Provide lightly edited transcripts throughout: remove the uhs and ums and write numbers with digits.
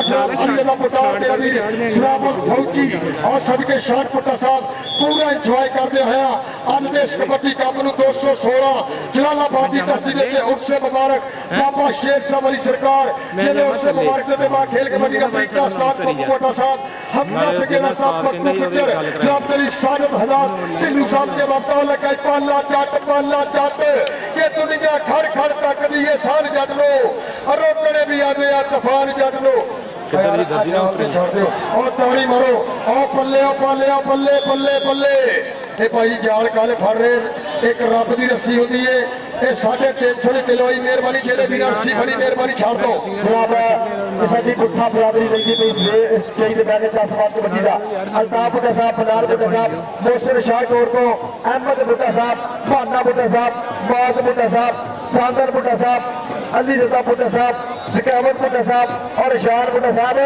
जनाब अली अल्लाह पुटार मेरा वीर सलामुल फौजी और सबके शान पुटा साहब पूरा इंजॉय करते हैं अज दे इस कबड्डी कप नूं 216 जलालाबाद की धरती दे ते उर्से मुबारक बाबा शेर शाह अली सरकार जिन्हें उर्से मुबारक दे मां खेल कबड्डी का तरीका उस्ताद पप्पू कोटा साहब हमजा सगेरा साहब पक्कू गुज्जर जनाब तेरी साजद हजार टिल्लू साहब के बाबा लगा पाला जट ये दुनिया खड़ खड़ तक दी ये सार जट लो रोकने भी आदे आ तूफान जट लो और ताड़ी मारो और पल्ले बल्ले बल्ले बल्ले ये भाई जाल काले फड़ रहे एक रब की रस्सी होती है ये 350 किलो की मेहरबानी जेडे भी रस्सी फड़ी मेहरबानी छाड़ दो जनाब पुट्ठा बराबरी लगी पई स्टेज के बैठे जसवाद कबड्डी का अल्ताफ बुड्ढा साहब बलाल बुड्ढा साहब मोहसिन शाह कोट को अहमद बुड्ढा साहब भाना बुड्ढा साहब बाज बुड्ढा साहब सादर बुड्ढा साहब अली रजा बुड्ढा साहब जकावत बुड्ढा साहब और शान बुड्ढा साहब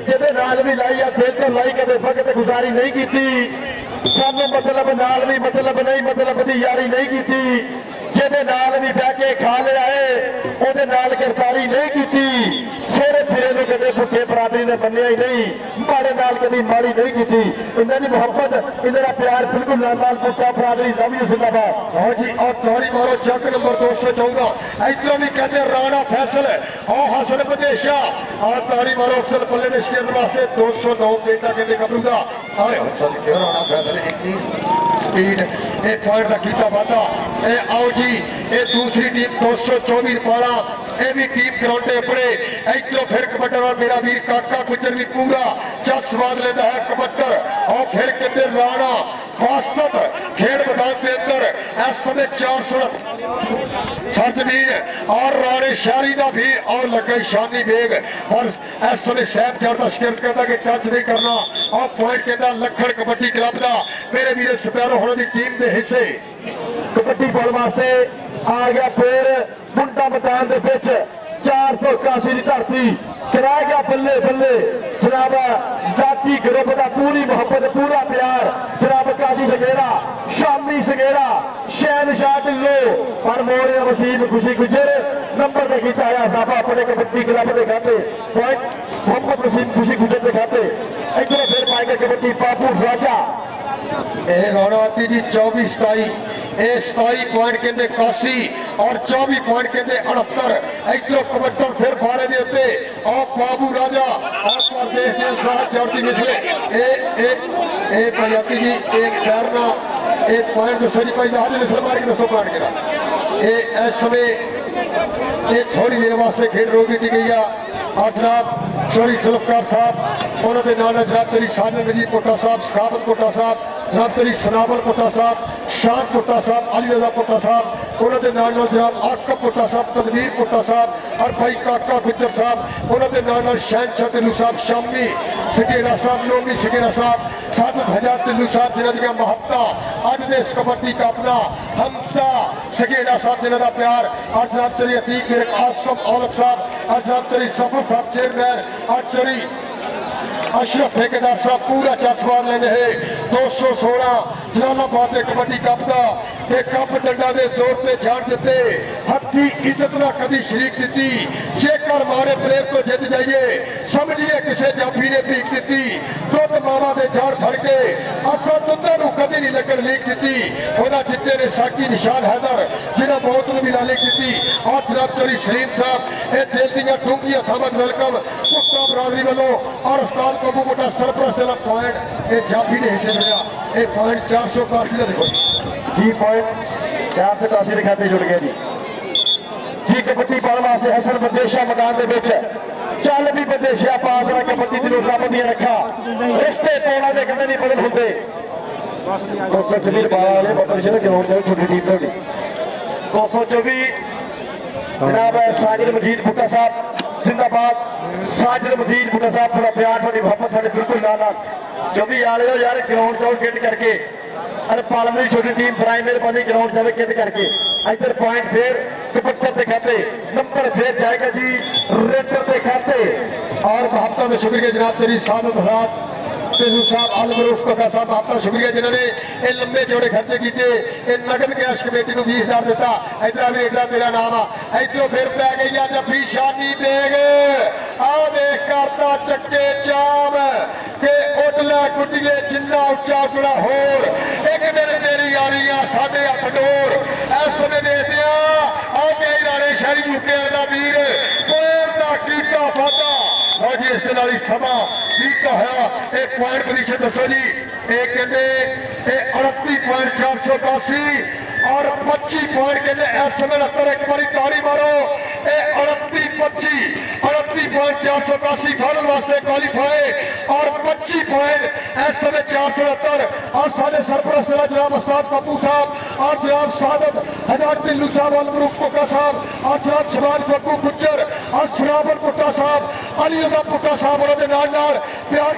जिहदे नाल भी लाई आ दिल तो लाई कदे वक्त गुजारी नहीं की सानू मतलब नाल भी मतलब नहीं मतलब दी यारी नहीं की जिहदे नाल भी बह के खा लिया है उहदे नाल गिरफ्तारी नहीं की सिर फिरे नूं कदे भुखे बरादरी ने बन्निया ही नहीं माड़े नाल कदी माड़ी नहीं की इन्हां दी मुहब्बत इन्हां दा प्यार बिल्कुल नाल पुट्ठा बरादरी लव यू जिंदाबाद। हाँ जी और तोड़ी मारो चक नंबर 214 इधरों भी कहते राणा फैसल और हसन बदेशा और ताड़ी मारो अफसल पल्ले ने शेर वास्ते 209 बेटा कहते कबरू का आए हसन के राणा फैसल 21 स्पीड ए पॉइंट का कीता वादा ए आओ जी ये दूसरी टीम 224 पाला ये भी टीम ग्राउंड अपने इधरों फिर कबड्डर और मेरा वीर काका गुजर भी पूरा जस स्वाद लेता है कबड्डर और फिर कहते राणा फासत खेड़ मैदान के अंदर इस समय 400 सरजमीन और राणे शारी का भी और लगे शानी बेग और इस समय सैफ चढ़ता शिकायत करता कि टच नहीं करना और पॉइंट कहता लखन कबड्डी क्लब का मेरे वीर सपैरो होने की टीम के हिस्से कबड्डी बॉल वास्ते आ गया फिर मुंडा मैदान के बिच 481 की धरती करा गया बल्ले बल्ले जनाब जाति ग्रुप का पूरी मोहब्बत पूरा प्यार जनाब काजी सगेरा शामी सगेरा शहनशाह ढिल्लो और मोरिया वसीम खुशी गुजर नंबर पे किया है साफा अपने कबड्डी क्लब के खाते पॉइंट मोहम्मद वसीम खुशी गुजर के खाते इधर फिर पाएगा कबड्डी बाबू राजा रौनावती जी 24-27 27 पॉइंट कहते 81 और 24 पॉइंट कहते 68 इधरों कबड्डर फिर फारे दे उत्ते और बाबू राजा और प्रदेश के साथ चढ़ती मिसले ए भैयाती जी एक पैरना एक पॉइंट दसो जी भाई जहाज मिसल मार के दसो पॉइंट के इस समय ये थोड़ी देर वास्ते खेल रोक दी गई है और जनाब चौरी सुल्फकार साहब उन्होंने नाना जनाब तेरी साजन नजीब कोटा साहब सखावत कोटा साहब जनाब तेरी सनावल कोटा साहब शान कोटा साहब अली रजा कोटा साहब उन्होंने नाना जनाब आकब कोटा साहब तनवीर कोटा साहब और भाई काका गुजर साहब उन्होंने नाना शहनशाह टिल्लू साहब शामी सगेरा साहब नोमी सगेरा साहब सादत हजार टिल्लू साहब जिन्होंने महत्ता अज दे इस कबड्डी का अपना हमसा सगेरा साहब जिन्हों का प्यार और जनाब तेरी अतीक मेरे आसम औलख साहब और जनाब तेरी सफर साहब चेयरमैन और चोरी अशरफ ठेकेदार साहब पूरा चस्वाद लेने है 216 जलालाबाद कबड्डी कप का कप डंडा के जोर से झाड़ दिते हथी इज्जत ना कभी शरीक दी जेकर माड़े प्लेयर को जित जाइए समझिए किसी जाफी ने भीख दी दुध मावा के झाड़ फड़ के असा दुधा कभी नहीं लगन लीक दी वह जिते ने साकी निशान हैदर जिन्हें बहुत भी लाली की और जनाब चोरी सलीम साहब ये दिल दियाँ डूंघियां थमद वेलकम कुत्ता बरादरी वालों और उस्ताद कबू कोटा सरपरस्त वाला पॉइंट ये जाफी ने हिस्से मिला ये पॉइंट 481 का देखो जी पॉइंट 481 के खाते जुड़ गए जी कबड्डी बॉल वास्ते हसन बदेशा मैदान के बिच चल भी बदेशा पास रख कबड्डी की पाबंदी रखा रिश्ते तोड़ा के कदे नहीं बदल होंगे 224 बाल वाले बदल ग्राउंड जाओ छोटी टीम थोड़ी 224 जनाब साजिद मजीद भुट्टा साहब जिंदाबाद साजिद मजीद भुट्टा साहब थोड़ा प्यार थोड़ी मोहब्बत थोड़ी बिल्कुल नाल जो भी आ रहे हो यार ग्राउंड जाओ किट करके अरे पालम की छोटी टीम प्राइमरी पानी ग्राउंड जाए किट करके इधर पॉइंट फिर दुपट्टे दिखाते नंबर फिर जाएगा जी रेटर दिखाते और बहत्तर में शुक्रिया जनाब तेरी सादत हाथ टिल्लू साहब अलमरूफ कोटा साहब आपका शुक्रिया जिन्होंने ये लंबे जोड़े खर्चे किए नगद कैश कमेटी को 20,000 दिता इधर भी एडा तेरा नाम आ इधरों फिर पै गई जफी शानी बेग आओ देख ਚੱਕੇ ਚਾਮ ਕਿ ਉਡਲਾ ਗੁੱਡੀਏ ਜਿੰਨਾ ਉੱਚਾ ਉਡਣਾ ਹੋਰ ਇੱਕ ਦਿਨ ਤੇਰੀ ਯਾਰੀਆਂ ਸਾਡੇ ਹੱਥ ਡੋਰ ਇਸ ਸਮੇਂ ਦੇਖਦੇ ਆ ਕੇ ਰਾਣੇ ਸ਼ਾਹੀ ਮੁੱਕਿਆ ਦਾ ਵੀਰ ਕੋਰ ਦਾ ਕੀਤਾ ਵਾਧਾ ਲਓ ਜੀ ਇਸ ਦੇ ਨਾਲ ਹੀ ਸਮਾਂ ਠੀਕ ਹੋਇਆ ਇਹ ਪੁਆਇੰਟ ਪੋਜੀਸ਼ਨ ਦੱਸੋ ਜੀ ਇਹ ਕਹਿੰਦੇ ਇਹ 38.482 और 25 पॉइंट कहते इस समय लगता एक बारी ताड़ी मारो 38.482 फाइनल वास्ते क्वालीफाई और 25 पॉइंट इस समय 469 और साढ़े सरपरस्त जनाब उस्ताद पप्पू साहब और जनाब सादत हजार टिल्लू साहब अलमरूफ कोटा साहब और जनाब शबाज पप्पू गुज्जर और सराबल पुट्टा साहब अली अदा पुट्टा साहब उन्होंने नाल प्यार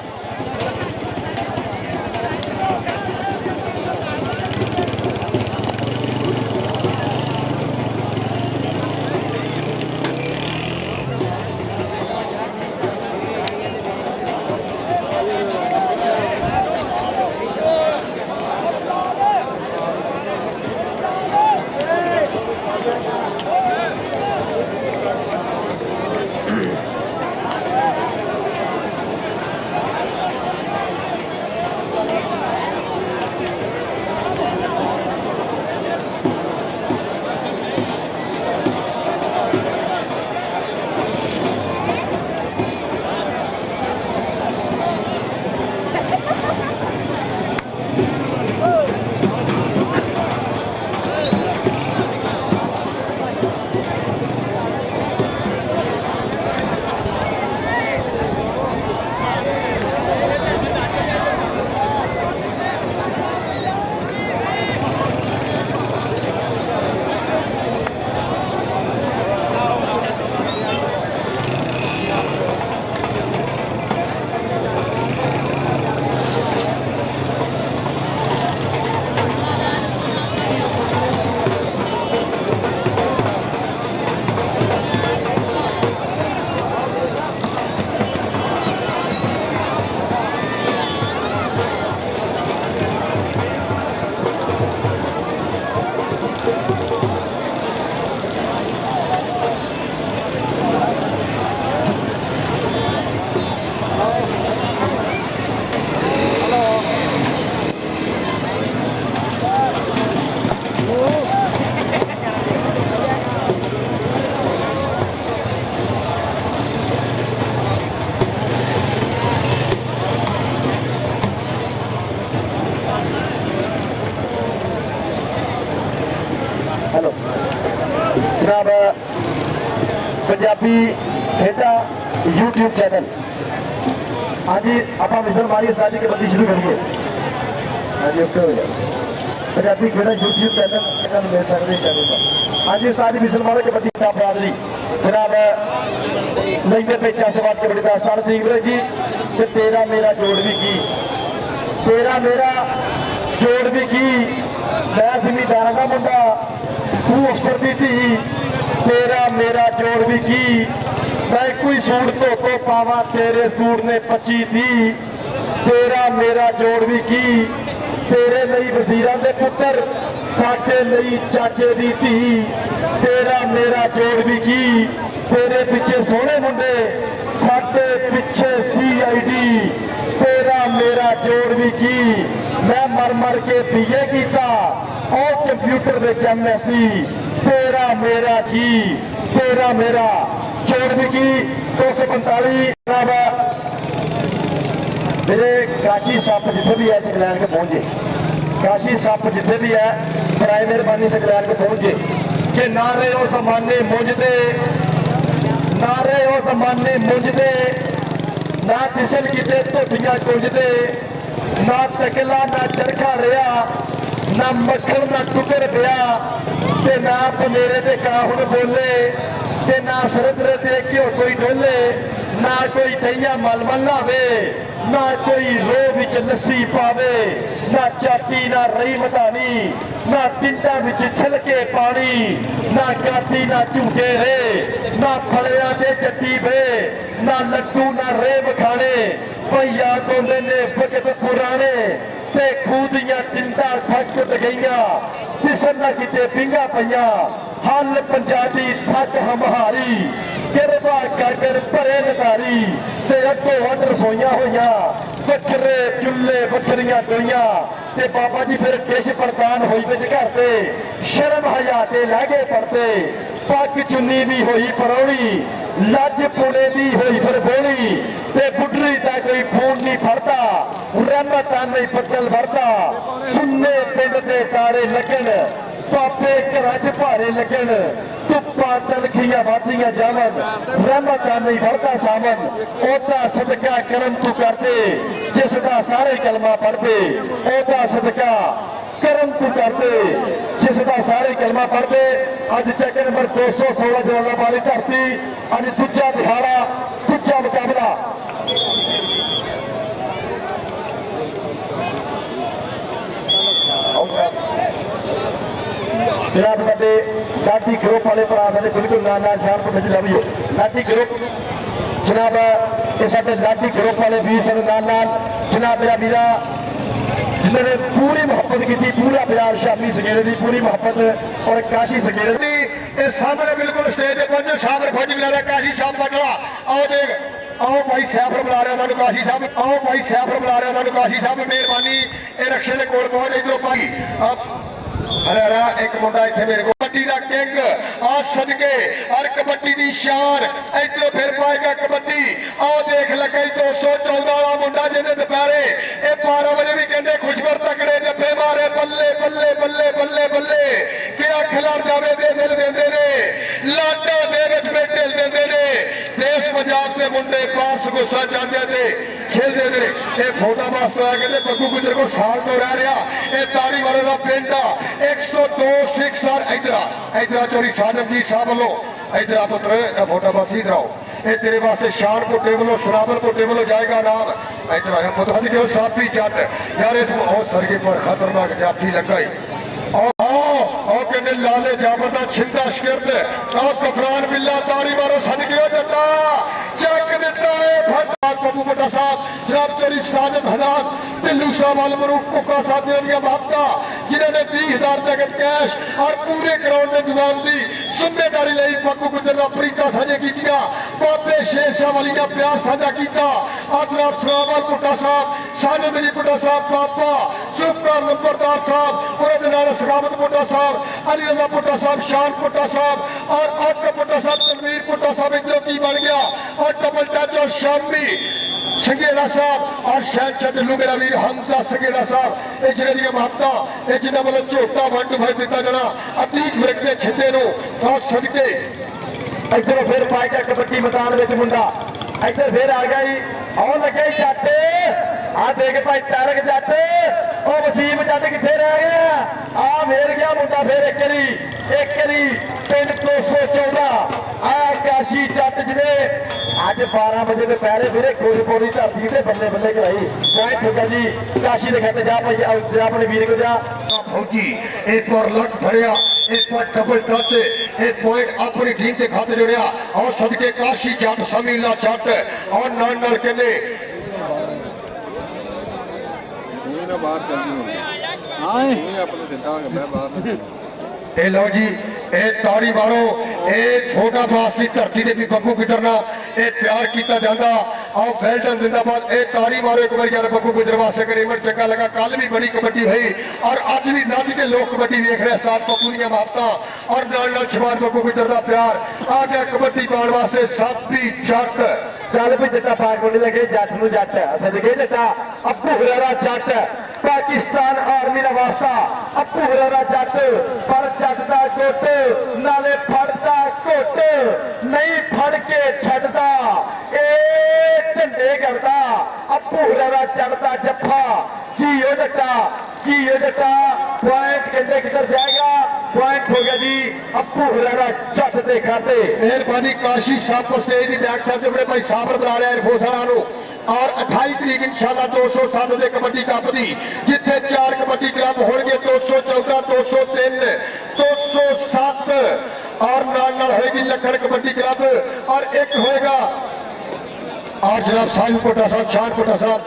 जनाब पंजाबी खेडा यूट्यूब चैनल हाँ जी आप मिसल मारी स्टार्टिंग के बंदी शुरू करिए हाँ जी ओके हो जाए पंजाबी खेडा यूट्यूब चैनल मिल सकते चैनल पर हाँ जी स्टार्टिंग मिसल मारो के बंदी बरादरी जनाब नईमे पे चाशबाद कबड्डी का स्थान ठीक रहे जी ते तेरा मेरा जोड़ भी की तेरा मेरा जोड़ भी की मैं जिमीदार का मुंडा तू अफसर दी थी तेरा मेरा जोड़ भी की मैं कोई सूट तो पावा तेरे सूट ने पची थी तेरा मेरा जोड़ भी की तेरे लिए वजीरां दे पुत्र साडे लिए चाचे दी थी तेरा मेरा जोड़ भी की तेरे पिछे सोहने मुंडे साडे पिछे CID तेरा मेरा जोड़ भी की मैं मर मर के बीए कीता और कंप्यूटर में MSc तेरा मेरा की तेरा मेरा जोड़ भी की 245 मेरे काशी सप जिथे भी है सकलैन के पहुंचे काशी सप जिथे भी है बराए मेहरबानी सकलैन के पहुंचे कि ना रहे हो समाने मुंजते ना रहे हो समाने मुंजते ना तिसल किते धोतियां कुंजते ना तकला ना चरखा रहा ना मक्खन ना टुकर पिया ते ना पनेरे ते काहुन बोले ते ना सरदरे ते घ्यो कोई डोले ना कोई दहिया मलमल लावे ना कोई रो विच लस्सी पावे ना चाती ना रही मतानी ना टिंडा विच छिलके पानी ना गाती ना झूठे रे ना फलिया ते चट्टी बे ना लड्डू ना रेब खाने भैया तो ने वक्त पुराने ते खूदियां टिंडा थक गईया किसन ना किते पिंगा पईया हल पंजाबी थक हमारी गिरवा कागर भरे नटारी ते अगो अड रसोइया होइया वखरे चुल्ले वखरिया डोइया ते बाबा जी फिर डिश प्रदान होई विच घर ते शर्म हया ते लहगे पड़ते पग चुन्नी भी होई परौनी लज पुणे दी होई फिर बोली ते बुढ़ी दा कोई फोन नहीं फड़ता रहमतां नहीं बदल भरता सुन्ने पिंड दे तारे लगन पापे घर च भारे लगन धुप्पा तलखियां वादियां जावन रहमतां नहीं भरता सावन ओदा सदका करम तू करदे जिसदा सारे कलमा पढ़दे ओदा सदका करम तू करदे जिसदा सारे कलमा पढ़दे अज चेक नंबर 216 जलालाबाद की धरती अज दूजा दिहाड़ा दूजा मुकाबला जनाब साडे लाठी ग्रुप वाले भरा साडे बिल्कुल नाल नाल शानपुर विच लवियो लाठी ग्रुप जनाब ये साडे लाठी ग्रुप वाले वीर साडे नाल नाल जनाब मेरा वीरा जिन्होंने पूरी मुहब्बत की पूरा बाजार शामी सगेरे की पूरी मुहब्बत और काशी सगेरे की सामने बिल्कुल स्टेज पर पहुंचे साबर फौजी बुला काशी साहब का टोला आओ देख आओ भाई सैफर बुला रहा था काशी साहब आओ भाई सैफर बुला रहा था काशी साहब मेहरबानी ये रक्षे के कोल पहुंच इधरों भाई हरा एक मुंडा इतने मेरे को कबड्डी का किंग आज सदके और कबड्डी की शान इधरों फिर पाएगा कबड्डी आओ देख लगे 214 वाला मुंडा जिन्हें दोपहरे ये 12 बजे भी कहते खुशबर तकड़े डब्बे मारे बल्ले बल्ले बल्ले बल्ले बल्ले क्या खिलाफ जावे दे मिल देंगे ने लाडा दे विच ढिल देंगे ने देश पंजाब के मुंडे पास गुस्सा जाते थे खेलते थे ये फोटा मास्टर आ गए बग्गू गुजर को साल तो रह रहा ये ताड़ी वाले का पिंड आ 102 सिक्स इधर चोरी साजम जी साहब वालों इधर पुत्र फोटा बस इधर आओ ये तेरे वास्ते शान कोटे वालों सराबर कोटे वालों जाएगा नाम इधर आया पता नहीं क्यों साफी जट यार इस सरगे पर खतरनाक जाफी लगा और कहने लाले जाबर छिंदा शिकरत और कफरान बिल्ला ताड़ी मारो सदके जटा चक दिता है बाबू बड़ा साहब जनाब चोरी साजद हनात ढिल्लू साहब वाल मरूफ कुका साहब ने मापता जिन्होंने 20,000 नगद कैश और पूरे ग्राउंड में गुजाम दी जिम्मेदारी ली बग्गू गुजर अफ्रीका साझे की बाबे शेर शाह वाली का प्यार साझा किया और जनाब सलामवाल भुट्टा साहब साजद अली भुट्टा साहब बाबा सुपकार नंबरदार साहब और सखावत भुट्टा साहब अली रजा भुट्टा साहब शान भुट्टा साहब और आका भुट्टा साहब तनवीर भुट्टा साहब इधरों की बन गया और डबल टच और शामी सगेरा साहब और शायद चंदलू मेरा वीर हमजा सगेरा साहब ये जिन्हें दी महत्ता ये जिन्हें वालों झोटा 1-5 दिता जाना अतीत वर्ग के छिंदे और सदके इधर फिर पाएगा कबड्डी मैदान में मुंडा इधर फिर आ गई और लगे जट आ देख भाई तारक जट और वसीम जट कितने रह गया आ मेर गया मुंडा फिर एक करी पिंड 214 आ काशी जट जिने अज 12 बजे दोपहरे फिर खोजपुरी धरती से बल्ले बल्ले कराई पॉइंट होगा जी काशी के खाते जा भाई जा अपने वीर को जा फौजी एक बार लक फड़िया एक बार डबल टच एक पॉइंट अपनी टीम के खाते जोड़िया और सदके काशी जट समीला जट और नाल नाल कहते ए लो जी ए ताड़ी मारो ए छोटा बास की धरती ने भी बग्गू गुजरना ए प्यार किया जाता आओ वेल्डन जिंदाबाद ए ताड़ी मारो एक बार यार बग्गू गुजर वास्ते करीबन चंगा लगा कल भी बड़ी कबड्डी हुई और अज भी नज के लोग कबड्डी देख रहे उस्ताद बग्गू दी महत्ता और नाल शबान बग्गू गुजर का प्यार आ गया कबड्डी पाने वास्ते साथी जट चल भी जट्टा पाक होने लगे जट नूं जट सदके जट्टा अब्बू हुरैरा जट पाकिस्तान आर्मी का वास्ता अब्बू हुरैरा जट पर जट दा गुट नाले फड़दा घुट नहीं फड़ के छड्डदा ए झंडे करदा अब्बू हुरैरा जट दा जफ्फा जियो जट्टा पॉइंट कहते किधर जाएगा पॉइंट हो गया जी अब्बू हुरैरा जट दे खाते मेहरबानी काशी साहब को स्टेज की बैक साइड बड़े भाई साबर बुला रहे एयरफोर्स वालों और 28 तरीक इंशाल्लाह 207 के कबड्डी कप की जिथे 4 कबड्डी क्लब होंगे 214 203 207 और नाल होगी लखन कबड्डी क्लब और एक होएगा और जनाब साहिब कोटा साहब शान कोटा साहब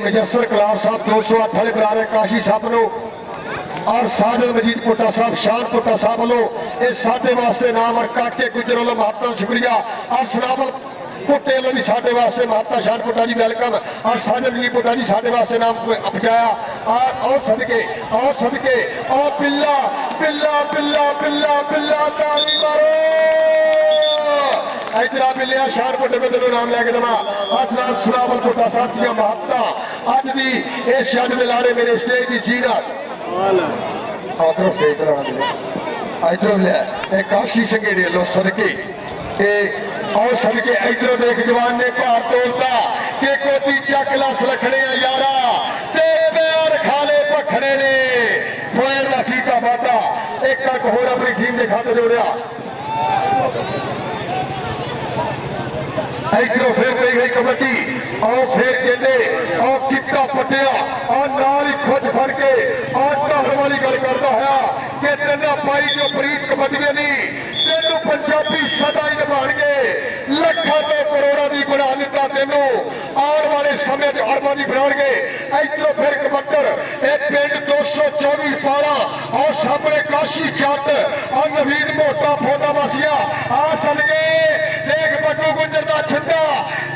मुजस्सर कलार साहब 208 वाले बुला रहे काशी साहब नो और साजन मजीद कोटा साहब शान कोटा साहब वालों ये साडे वास्ते नाम और काके गुजर वालों महत्ता शुक्रिया और सनावल कोटे वालों भी साडे वास्ते महत्ता शान कोटा जी वेलकम और साजन जी कोटा जी साडे वास्ते नाम अपजाया और सदके और बिल्ला बिल्ला बिल्ला बिल्ला बिल्ला ताली मारो इतना मिलिया शान कोटे को दिलों नाम लैके दवा आज नाम सनावल कोटा साहब की महत्ता अज भी इस शन मिलाने मेरे स्टेज की जीनत आदर स्टेज पर आना मिले इधरों ले काशी संघेड़े लो सदके और सदके इधरों देख जवान ने भार तोलता कि कोटी चक लस रखने यारा तेरे पैर खाले पखड़े ने फोयल का कीता वादा एक तक होर अपनी टीम के खाते जोड़िया इधरों फिर गई गई कबड्डी और फिर कहते और कितना पटिया और नाल ही खुद फड़ के और धर वाली गल करता है कि तेना पाई जो प्रीत कबड्डी नहीं तेनू पंजाबी सदा ही निभाण के लखा तो करोड़ा की बना दिता तेनू आने वाले समय अरबा की बना के इधरों फिर कबड्डर एक पिंड 224 पाला और सामने काशी जट और नवीन मोटा फोटा वासिया आ सदके देख बड्डू गुजर का छिंडा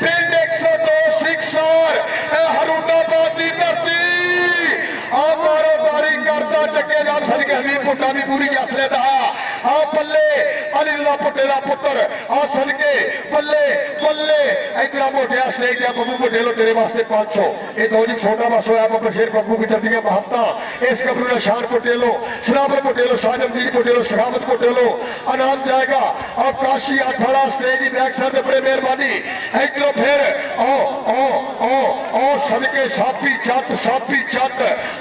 पिंड 102 सिक्सर हरूनाबाद की धरती आ मारो बारी करता चके नाम सदके हबीब पुट्टा भी पूरी हथ लेता आ पल्ले अली पुट्टे का पुत्र आ सदके पल्ले पल्ले इतना मोटिया स्टेज दिया बब्बू पटेलो तेरे वास्ते 500 ये दो जी छोटा बस होया बाबा शेर बब्बू की चलती महत्ता इस गबरू ने शान पटेलो सनावल पटेलो साजमदीन पटेलो सखावत पटेलो अनाम जाएगा और काशी अठाड़ा स्टेज की बैक साइड बड़े मेहरबानी इधरों फिर ओ ओ ओ ओ सदके सापी जट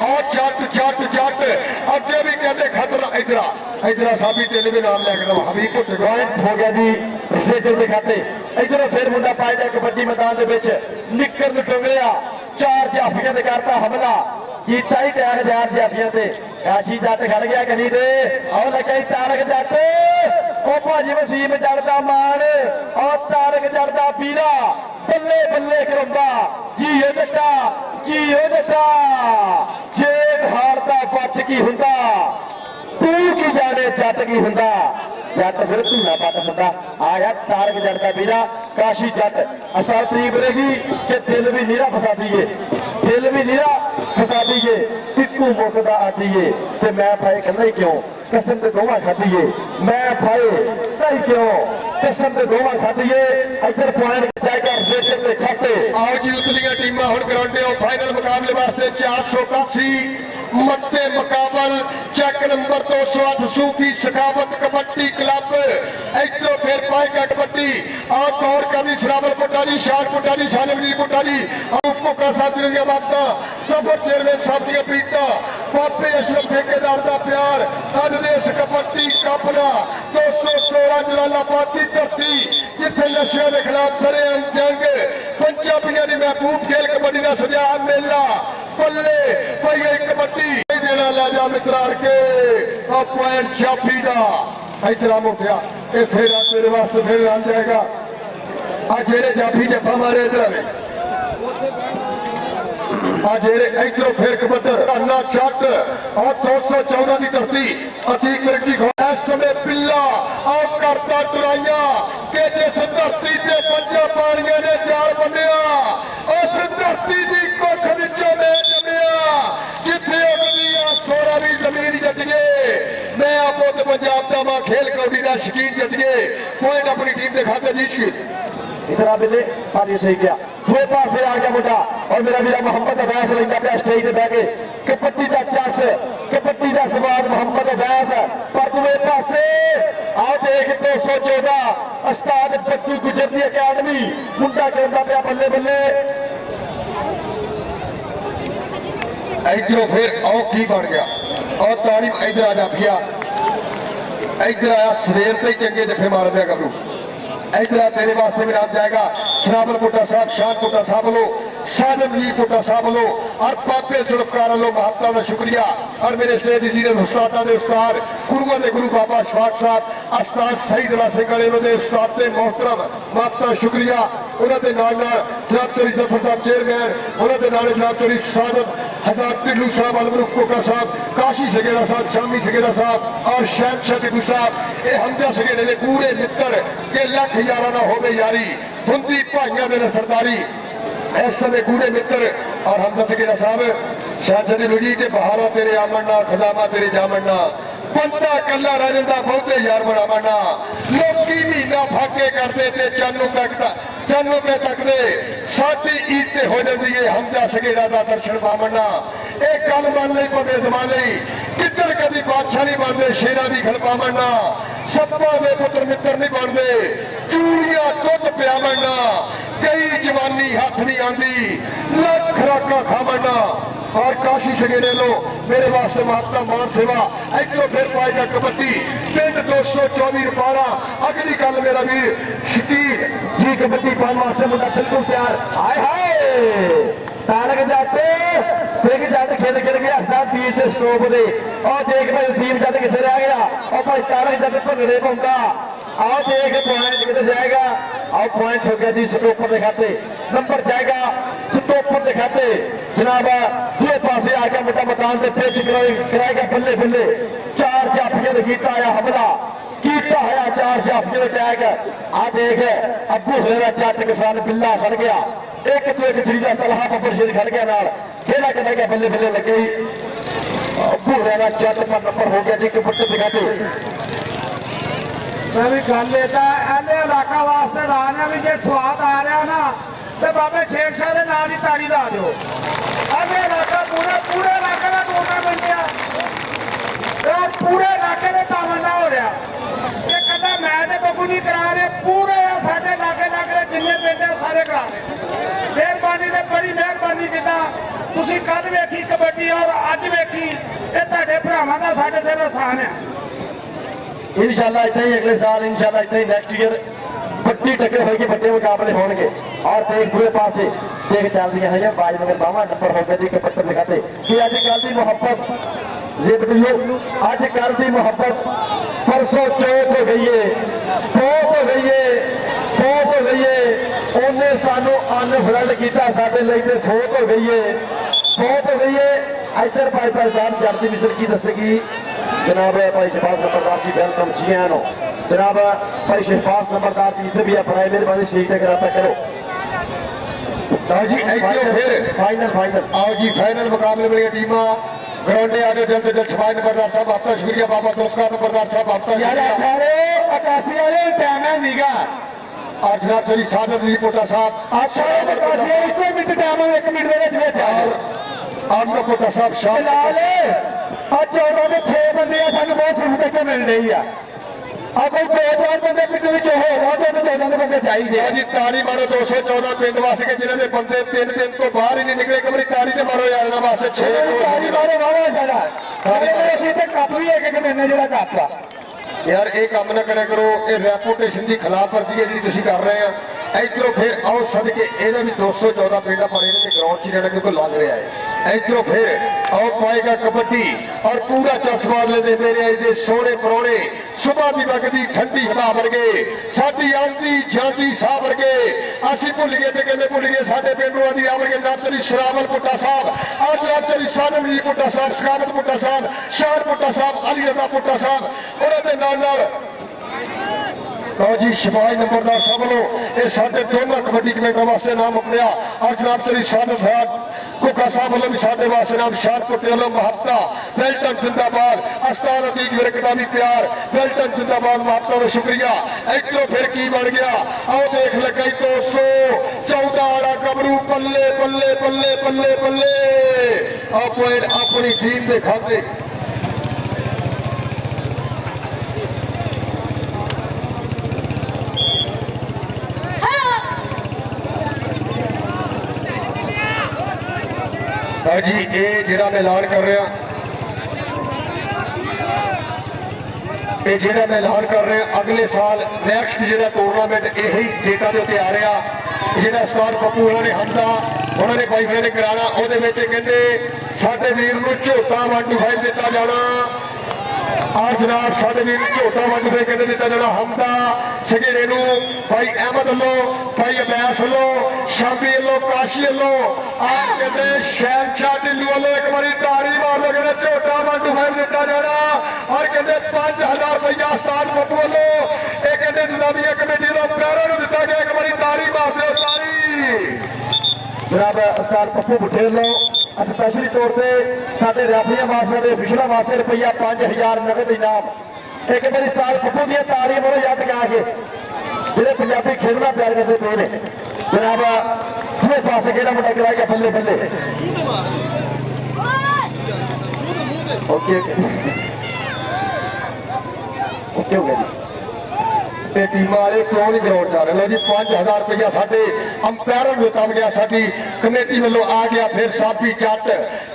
और जट अगे भी कहते खतरा इधरा इधरा साबी तेल भी नाम लैके हबीब पॉइंट हो गया जी स्टेज के खाते इधरों फिर मुंडा पाया कबड्डी मैदान के निकर नटोंगलिया 4 जाफिया ने करता हमला कीता ही टैग 4 जाफिया से काशी जट खड़ गया गली दे और लगा तारक जट ओ भाजी वसीम जट का मान और तारक जट का पीरा बल्ले बल्ले करंदा जी हो जट्टा जेठ हारता पट की हुंदा तू की जाने जट की हुंदा जट फिर धूना पट हुंदा आया तारक जट का बीरा काशी जट असाल तरीक रहेगी कि दिल भी नीरा फसा दीए इकू मुख दा आदीए ते मैं भाई कल्ला ही क्यों कसम ते दोवां खादीए मैं भाई नहीं क्यों कसम ते दोवां खादीए इधर पॉइंट जाएगा रेटिंग के खाते आओ जी उतलियां टीमां हुण ग्राउंडे फाइनल मुकाबले वास्ते 481 मत्ते मुकाबल चेक नंबर 208 सूफी सखावत कबड्डी क्लब इधरों फिर पाएगा कबड्डी और दौर का भी सरावल पुटाली शान पुटाली सालमजी पुटाली और उपकोटा साहब की बात सफर चेयरमैन साहब की प्रीता बाबे अशरफ ठेकेदार का प्यार अज देश कबड्डी कपना 216 जलालाबाद की धरती जिथे नशे के खिलाफ सरेआम जंग पंजाबियों की महबूब खेल कबड्डी का सजाया मेला पल्ले पई गई कबड्डी देना लाजा मित्रार के पॉइंट छापी का इतना मोटिया ये फिर तेरे वास्ते फिर आ जाएगा आज जेरे जाफी जफा मारे इधर आज इधरों फिर कबड्डर अन्ना जट और 214 की धरती अतीक मिर्ची इस समय पिल्ला और करता टराइया कि जिस धरती से पंजा पानिया ने जाल बनिया उस धरती की कुछ विचों में जमिया जिथे अगली सोरा भी जमीन जटिए मैं आपो तो पंजाब का मां खेल कौड़ी का शकीन जटिए पॉइंट अपनी टीम के खाते जीत इधर बिल्ले पानी सही गया दो पासे आ गया मुंडा और मेरा वीरा मोहम्मद अवैस लेंदा पे स्टेज पे बैठ के कबड्डी का चस कबड्डी का स्वाद मोहम्मद अवैस पर दूसरे पासे आओ देख 214 उस्ताद बद्दू गुजर दी अकेडमी मुंडा खेलता पे बल्ले बल्ले इधरों फिर आओ की बन गया और तालीम इधर आ जाफिया इधर आया सवेर से चंगे जफे मार दिया कबरू इधर तेरे वास्ते भी नाम जाएगा सरावल कोटा साहब शान कोटा साहब लो साजमदीन कोटा साहब लो और पापे जुल्फकार लो महत्ता का शुक्रिया और मेरे स्टेज जीने उस्तादा दे उस्ताद गुरुआ दे गुरु बाबा शफाक साहब उस्ताद सईद अला सिंगले उन्होंने उस्ताद दे मोहतरम महत्ता शुक्रिया उन्होंने नाल जनाब चोरी जफर साहब चेयरमैन उन्होंने नाल जनाब चोरी सादत हजार टिल्लू साहब, अलमरूफ कोका साहब, काशी सगेड़ा साहब, शामी सगेड़ा साहब और शहनशाह टिल्लू साहब। ये हमजा सगेड़े ने पूरे मित्र के लख यारा ना होवे यारी, धुंधी भाइयों ने सरदारी इस समय कूड़े मित्र और हमजा सगेड़ा साहब। शहनशाह टिल्लू जी के बहारा तेरे आमना, खजामा तेरे जामना, बंदा कला रह जाता बहुते यार बड़ा बनना। लोकी महीना फाके करते थे चन्नू पे तकते, साडी ईद ते हो जाती है हमजा सगेड़ा का दर्शन पावना। एक गल मन ली पवे दमा लई, किधर कभी बादशाह नहीं बनते, शेरा की खल पावना। सप्पा के पुत्र मित्र नहीं बनते, चूड़ियां दुध पियावना। कई जवानी हाथ नहीं आती, लख खुराका खावना। और काशी सगेरे लो मेरे वास्ते महात्मा मान सेवा इधरों फिर पाएगा कबड्डी पिंड 224 रुपारा। अगली गल मेरा वीर शकीर जी कबड्डी पाने वास्ते मुंडा बिल्कुल तैयार। हाय हाय तालक जाते देख जट खेल खेल गया सब बीच स्टोप दे और देख भाई नसीब जट कितने रह गया और भाई तालक जट भंगड़े पाऊंगा। आओ देख पॉइंट कितने जाएगा। आओ पॉइंट हो गया जी स्टोपर दिखाते नंबर जाएगा स्टोपर दिखाते जनाब ये पासे आ गया मोटा मैदान से पिच कराएगा बल्ले बल्ले। चार जाफिया ने किया आया हमला किया है, चार जाफिया टैग आ देख अबू हुरैरा चट किसान बिल्ला खड़ गया एक तो एक थ्री तलहा बब्बर शेर खड़ गया नाल खेला कर गया बल्ले बल्ले लगे अबू हुरैरा चट पर नंबर हो गया जी कबड्डी दिखाते। मैं भी गल एने इलाका वास्ते लाने भी जो स्वाद आ रहा ना तो बाबे शेख शाह के नाम की ताड़ी ला दो। अगले इलाका पूरे पूरे इलाके का टूर्नामेंट है और पूरे इलाके में तामन्ना हो रहा ये कदा मैं बबू जी करा रहे पूरे साढ़े इलाके लागे जिन्ने पिंड है सारे करा रहे। मेहरबानी ने बड़ी मेहरबानी जिदा तुम कल वेखी कबड्डी और अज वेखी ये तुहाडे भरावां दा साडे ते एहसान है। इंशाल्लाह इतना ही अगले साल इंशाल्लाह इतना ही नेक्स्ट ईयर बड़ी टक्कर होगी, बड़े मुकाबले होंगे। और देख पूरे पास से देख चल रही है बाज मगर बावा नंबर हो गए कबड्डी दिखाते कि अजकल की मुहब्बत जे बदलो अजकल की मुहब्बत परसों चौथ हो गई है, बहुत हो गई है, बहुत हो गई है। उन्हें सानू अनफ्रेंड किया साडे लई ते बहुत हो गई है, बहुत हो गई है। इधर भाई भाईजान जर्दी मिसर की दस्तगी जनाब भाई शहबाज नंबरदार जी वेलकम जी आनो जनाब भाई शहबाज नंबरदार जी इधर भी अपना मेहरबानी सीट कराता करो। आओ जी फिर फाइनल फाइनल आओ जी फाइनल मुकाबले वाली टीम ग्राउंडे आगे जल्द से जल्द शबाज नंबरदार साहब आपका शुक्रिया, बाबा दोस्तार नंबरदार साहब आपका शुक्रिया। 81 वाले टाइम है निगा और जनाब चली सादर रिपोर्टर साहब आप 1 मिनट टाइम है 1 मिनट आपका पोटा साहब शाम आज 14 के 6 बंदे सानू बहुत सहूलत मिल रही है। कोई 2-4 बंदे पिंड में होगा तो 14 बंदे चाहिए जी। ताली मारो 214 पिंड वास्ते जिन्होंने बंदे 3 दिन तो बाहर ही नहीं निकले। कमरी ताली से मारो यार ना वास्ते 6 ताली मारो वावा सारा ਅਸੀਂ ਤੇ ਕੱਪ ਵੀ ਇੱਕ ਇੱਕ ਮਹੀਨੇ ਜਿਹੜਾ ਕੱਪ ਆ यार ये काम ना करे करो, ये रेपुटेशन की खिलाफ वर्जी है जी कर रहे हैं। इधरों फिर आओ सदके ਇਹਦਾ भी 214 पिंड पर इन्हें ग्राउंड च रहना क्योंकि लग रहा है। इधरों फिर आओ पाएगा कबड्डी और पूरा चस्मा लेते मेरे आई सोने परौने सुबह की वगदी ठंडी हवा वर्गे साडी आंदी जाती साह वर्गे असी भुल गए तो कहते भुल गए साडे पिंडों आदि आ वर्गे नाचरी शरावल पुट्टा साहब आज नाचरी सादम जी पुट्टा साहब सकावत पुट्टा साहब शार पुट्टा साहब अली रजा पुट्टा साहब उन्होंने नाल लो जी शबाज नंबरदार साहब लो ये साढ़े दोनों कबड्डी कमेटी वास्ते नाम मुकलिया और जनाब तेरी सादत है कुका साहब वालों भी साढ़े वास्ते नाम शाहपुर वालों महत्ता वेल्टन जिंदाबाद अस्तान अतीक विरकता भी प्यार वेल्टन जिंदाबाद महत्ता का शुक्रिया। इधरों फिर की बन गया आओ देख लगा 214 वाला गबरू बल्ले बल्ले बल्ले बल्ले बल्ले आओ पॉइंट अपनी टीम के खाते जी। ये जिहड़ा मैं ऐलान कर रहा मैं ऐलान कर रहा अगले साल नैक्सट जो टूरनामेंट यही डेटा के उत्ते आ रहा जिहड़ा उस्ताद पप्पू उन्होंने हमदा उन्होंने बाइफरे ने कराना वो कहते साडे वीर नूं झोटा 125 दिता जाना और जनाब साडे वीर झोटा 125 कहते दिता जाना हमदा सगेरे नूं भाई अहमद लो, भाई अबैस लो, शामी लो, काशी लो, आप कहते शहनशाह ढिल्लू वालों एक बारी तारी मार लो, कहते झोटा 125 दिता जाना और कहते 5000 रुपया उस्ताद पप्पू वालों ये कहते नवीं कमेटी का पैरों दिता गया, एक बारी तारी मार दो तारी। जनाब उस्ताद पप्पू बुटेल लो स्पैशली तौर पर साढ़े रैफरिया वास्ते ऑफिशलों वास्ते रुपया 5000 नगद इनाम। एक बार उस्ताद पप्पू दी ताली मारो याद गा के ਜਿਹੜੇ ਪੰਜਾਬੀ ਖੇਡਣਾ ਪਿਆਰ ਕਰਦੇ ਪਏ ਨੇ। जनाब दूसरे पासे ਕਿਹੜਾ ਮੁੰਡਾ ਕਰਾਏਗਾ ਬੱਲੇ ਬੱਲੇ। ओके ओके हो गया जी। ਇਹ ਟੀਮਾਂ ਵਾਲੇ ਕਿਉਂ ਨਹੀਂ ਗਰਾਊਂਡ ਜਾ ਰਹੇ? ਲੋ ਜੀ 5000 ਰੁਪਇਆ ਸਾਡੇ ਅੰਪਾਇਰਾਂ ਨੂੰ ਦਿੱਤਾ ਗਿਆ, ਸਾਡੀ ਕਮੇਟੀ ਵੱਲੋਂ ਆ ਗਿਆ। ਫਿਰ ਸਾਬੀ ਜੱਟ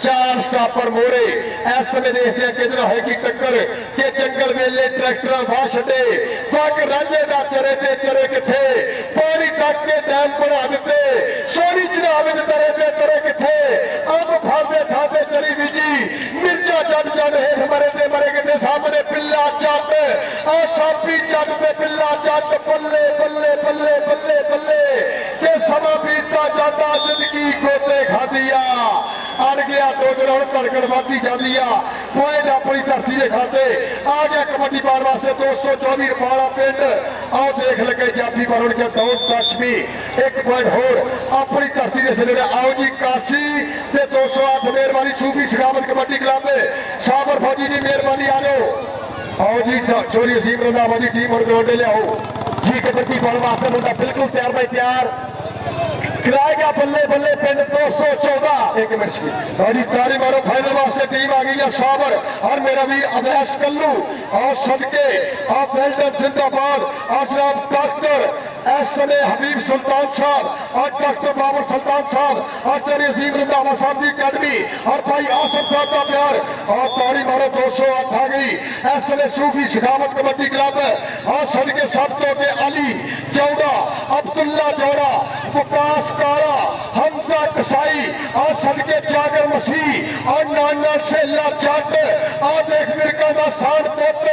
4 ਸਟਾਪਰ ਮੋਰੇ ਇਸ ਸਮੇਂ ਦੇਖਦੇ ਆ ਕਿਹਨਾਂ ਹੋਏਗੀ ਟੱਕਰ ਕਿ ਜੰਗਲ ਵੇਲੇ ਟਰੈਕਟਰਾਂ ਵਾਹ ਛੱਡੇ ਪੱਗ ਰਾਂਝੇ ਦਾ ਚਰੇ ਤੇ ਚਰੇ ਕਿੱਥੇ ਪਾਣੀ ਟੱਕ ਕੇ ਡੈਮ ਬਣਾ ਦਿੱਤੇ ਸੋਨੀ ਚੜਾਵੇ ਦੇ ਤਰੇ ਤੇ ਤਰੇ ਕਿੱਥੇ ਅੰਬ ਫਲਦੇ ਥਾਪੇ ਚਰੀ ਬੀਜੀ ਮਿਰਚਾ ਜੱਟ ਜੱਟ ਹੇਠ ਮਰੇ ਤੇ ਮਰੇ ਕਿੱਥੇ ਸਾਹਮਣੇ ਪਿੱਲਾ ਜੱਟ ਆ ਸਾਬੀ ਜੱਟ ਤੇ ਪਿੱਲਾ जट बल्ले बल्ले बल्ले बल्ले बल्ले के समा बीतता जाता जिंदगी गोते खादिया अड़ गया दो जरा धड़कन बढ़ती जाती आ पॉइंट अपनी धरती के खाते आ गया कबड्डी पाने वास्ते 224 रुपया पिंड आओ देख लगे जाफी पर उनके डोंट टच मी एक पॉइंट होर अपनी धरती के सिरे आओ जी काशी ते 208 मेहरबानी सूफी सखावत कबड्डी क्लब साबर फौजी की मेहरबानी आ जाओ आओ जी चोरी असीम रंधावा जी टीम और ग्राउंडे लियाओ जी कबड्डी पाने वास्ते मुंडा बिल्कुल तैयार भाई तैयार कराएगा बल्ले बल्ले पिंड 214 एक मिनट की जी ताली मारो फाइनल वास्ते टीम आ गई है साबर और मेरा भी अवैस कल्लू और सदके और बेल्टन जिंदाबाद और जनाब डॉक्टर इस समय हबीब सुल्तान साहब और डॉक्टर बाबर सुल्तान साहब और चरी अजीम रंधावा साहब की अकेडमी और भाई आसफ साहब का प्यार और ताली मारो 208 आ गई इस समय सूफी सखावत कबड्डी क्लब और सदके सब तो के अली चौड़ा अब्दुल्ला चौड़ा विकास काला हमजा कसाई और सदके जागर मसीह और नाना शेला जट और देख मिर्का का सान पुत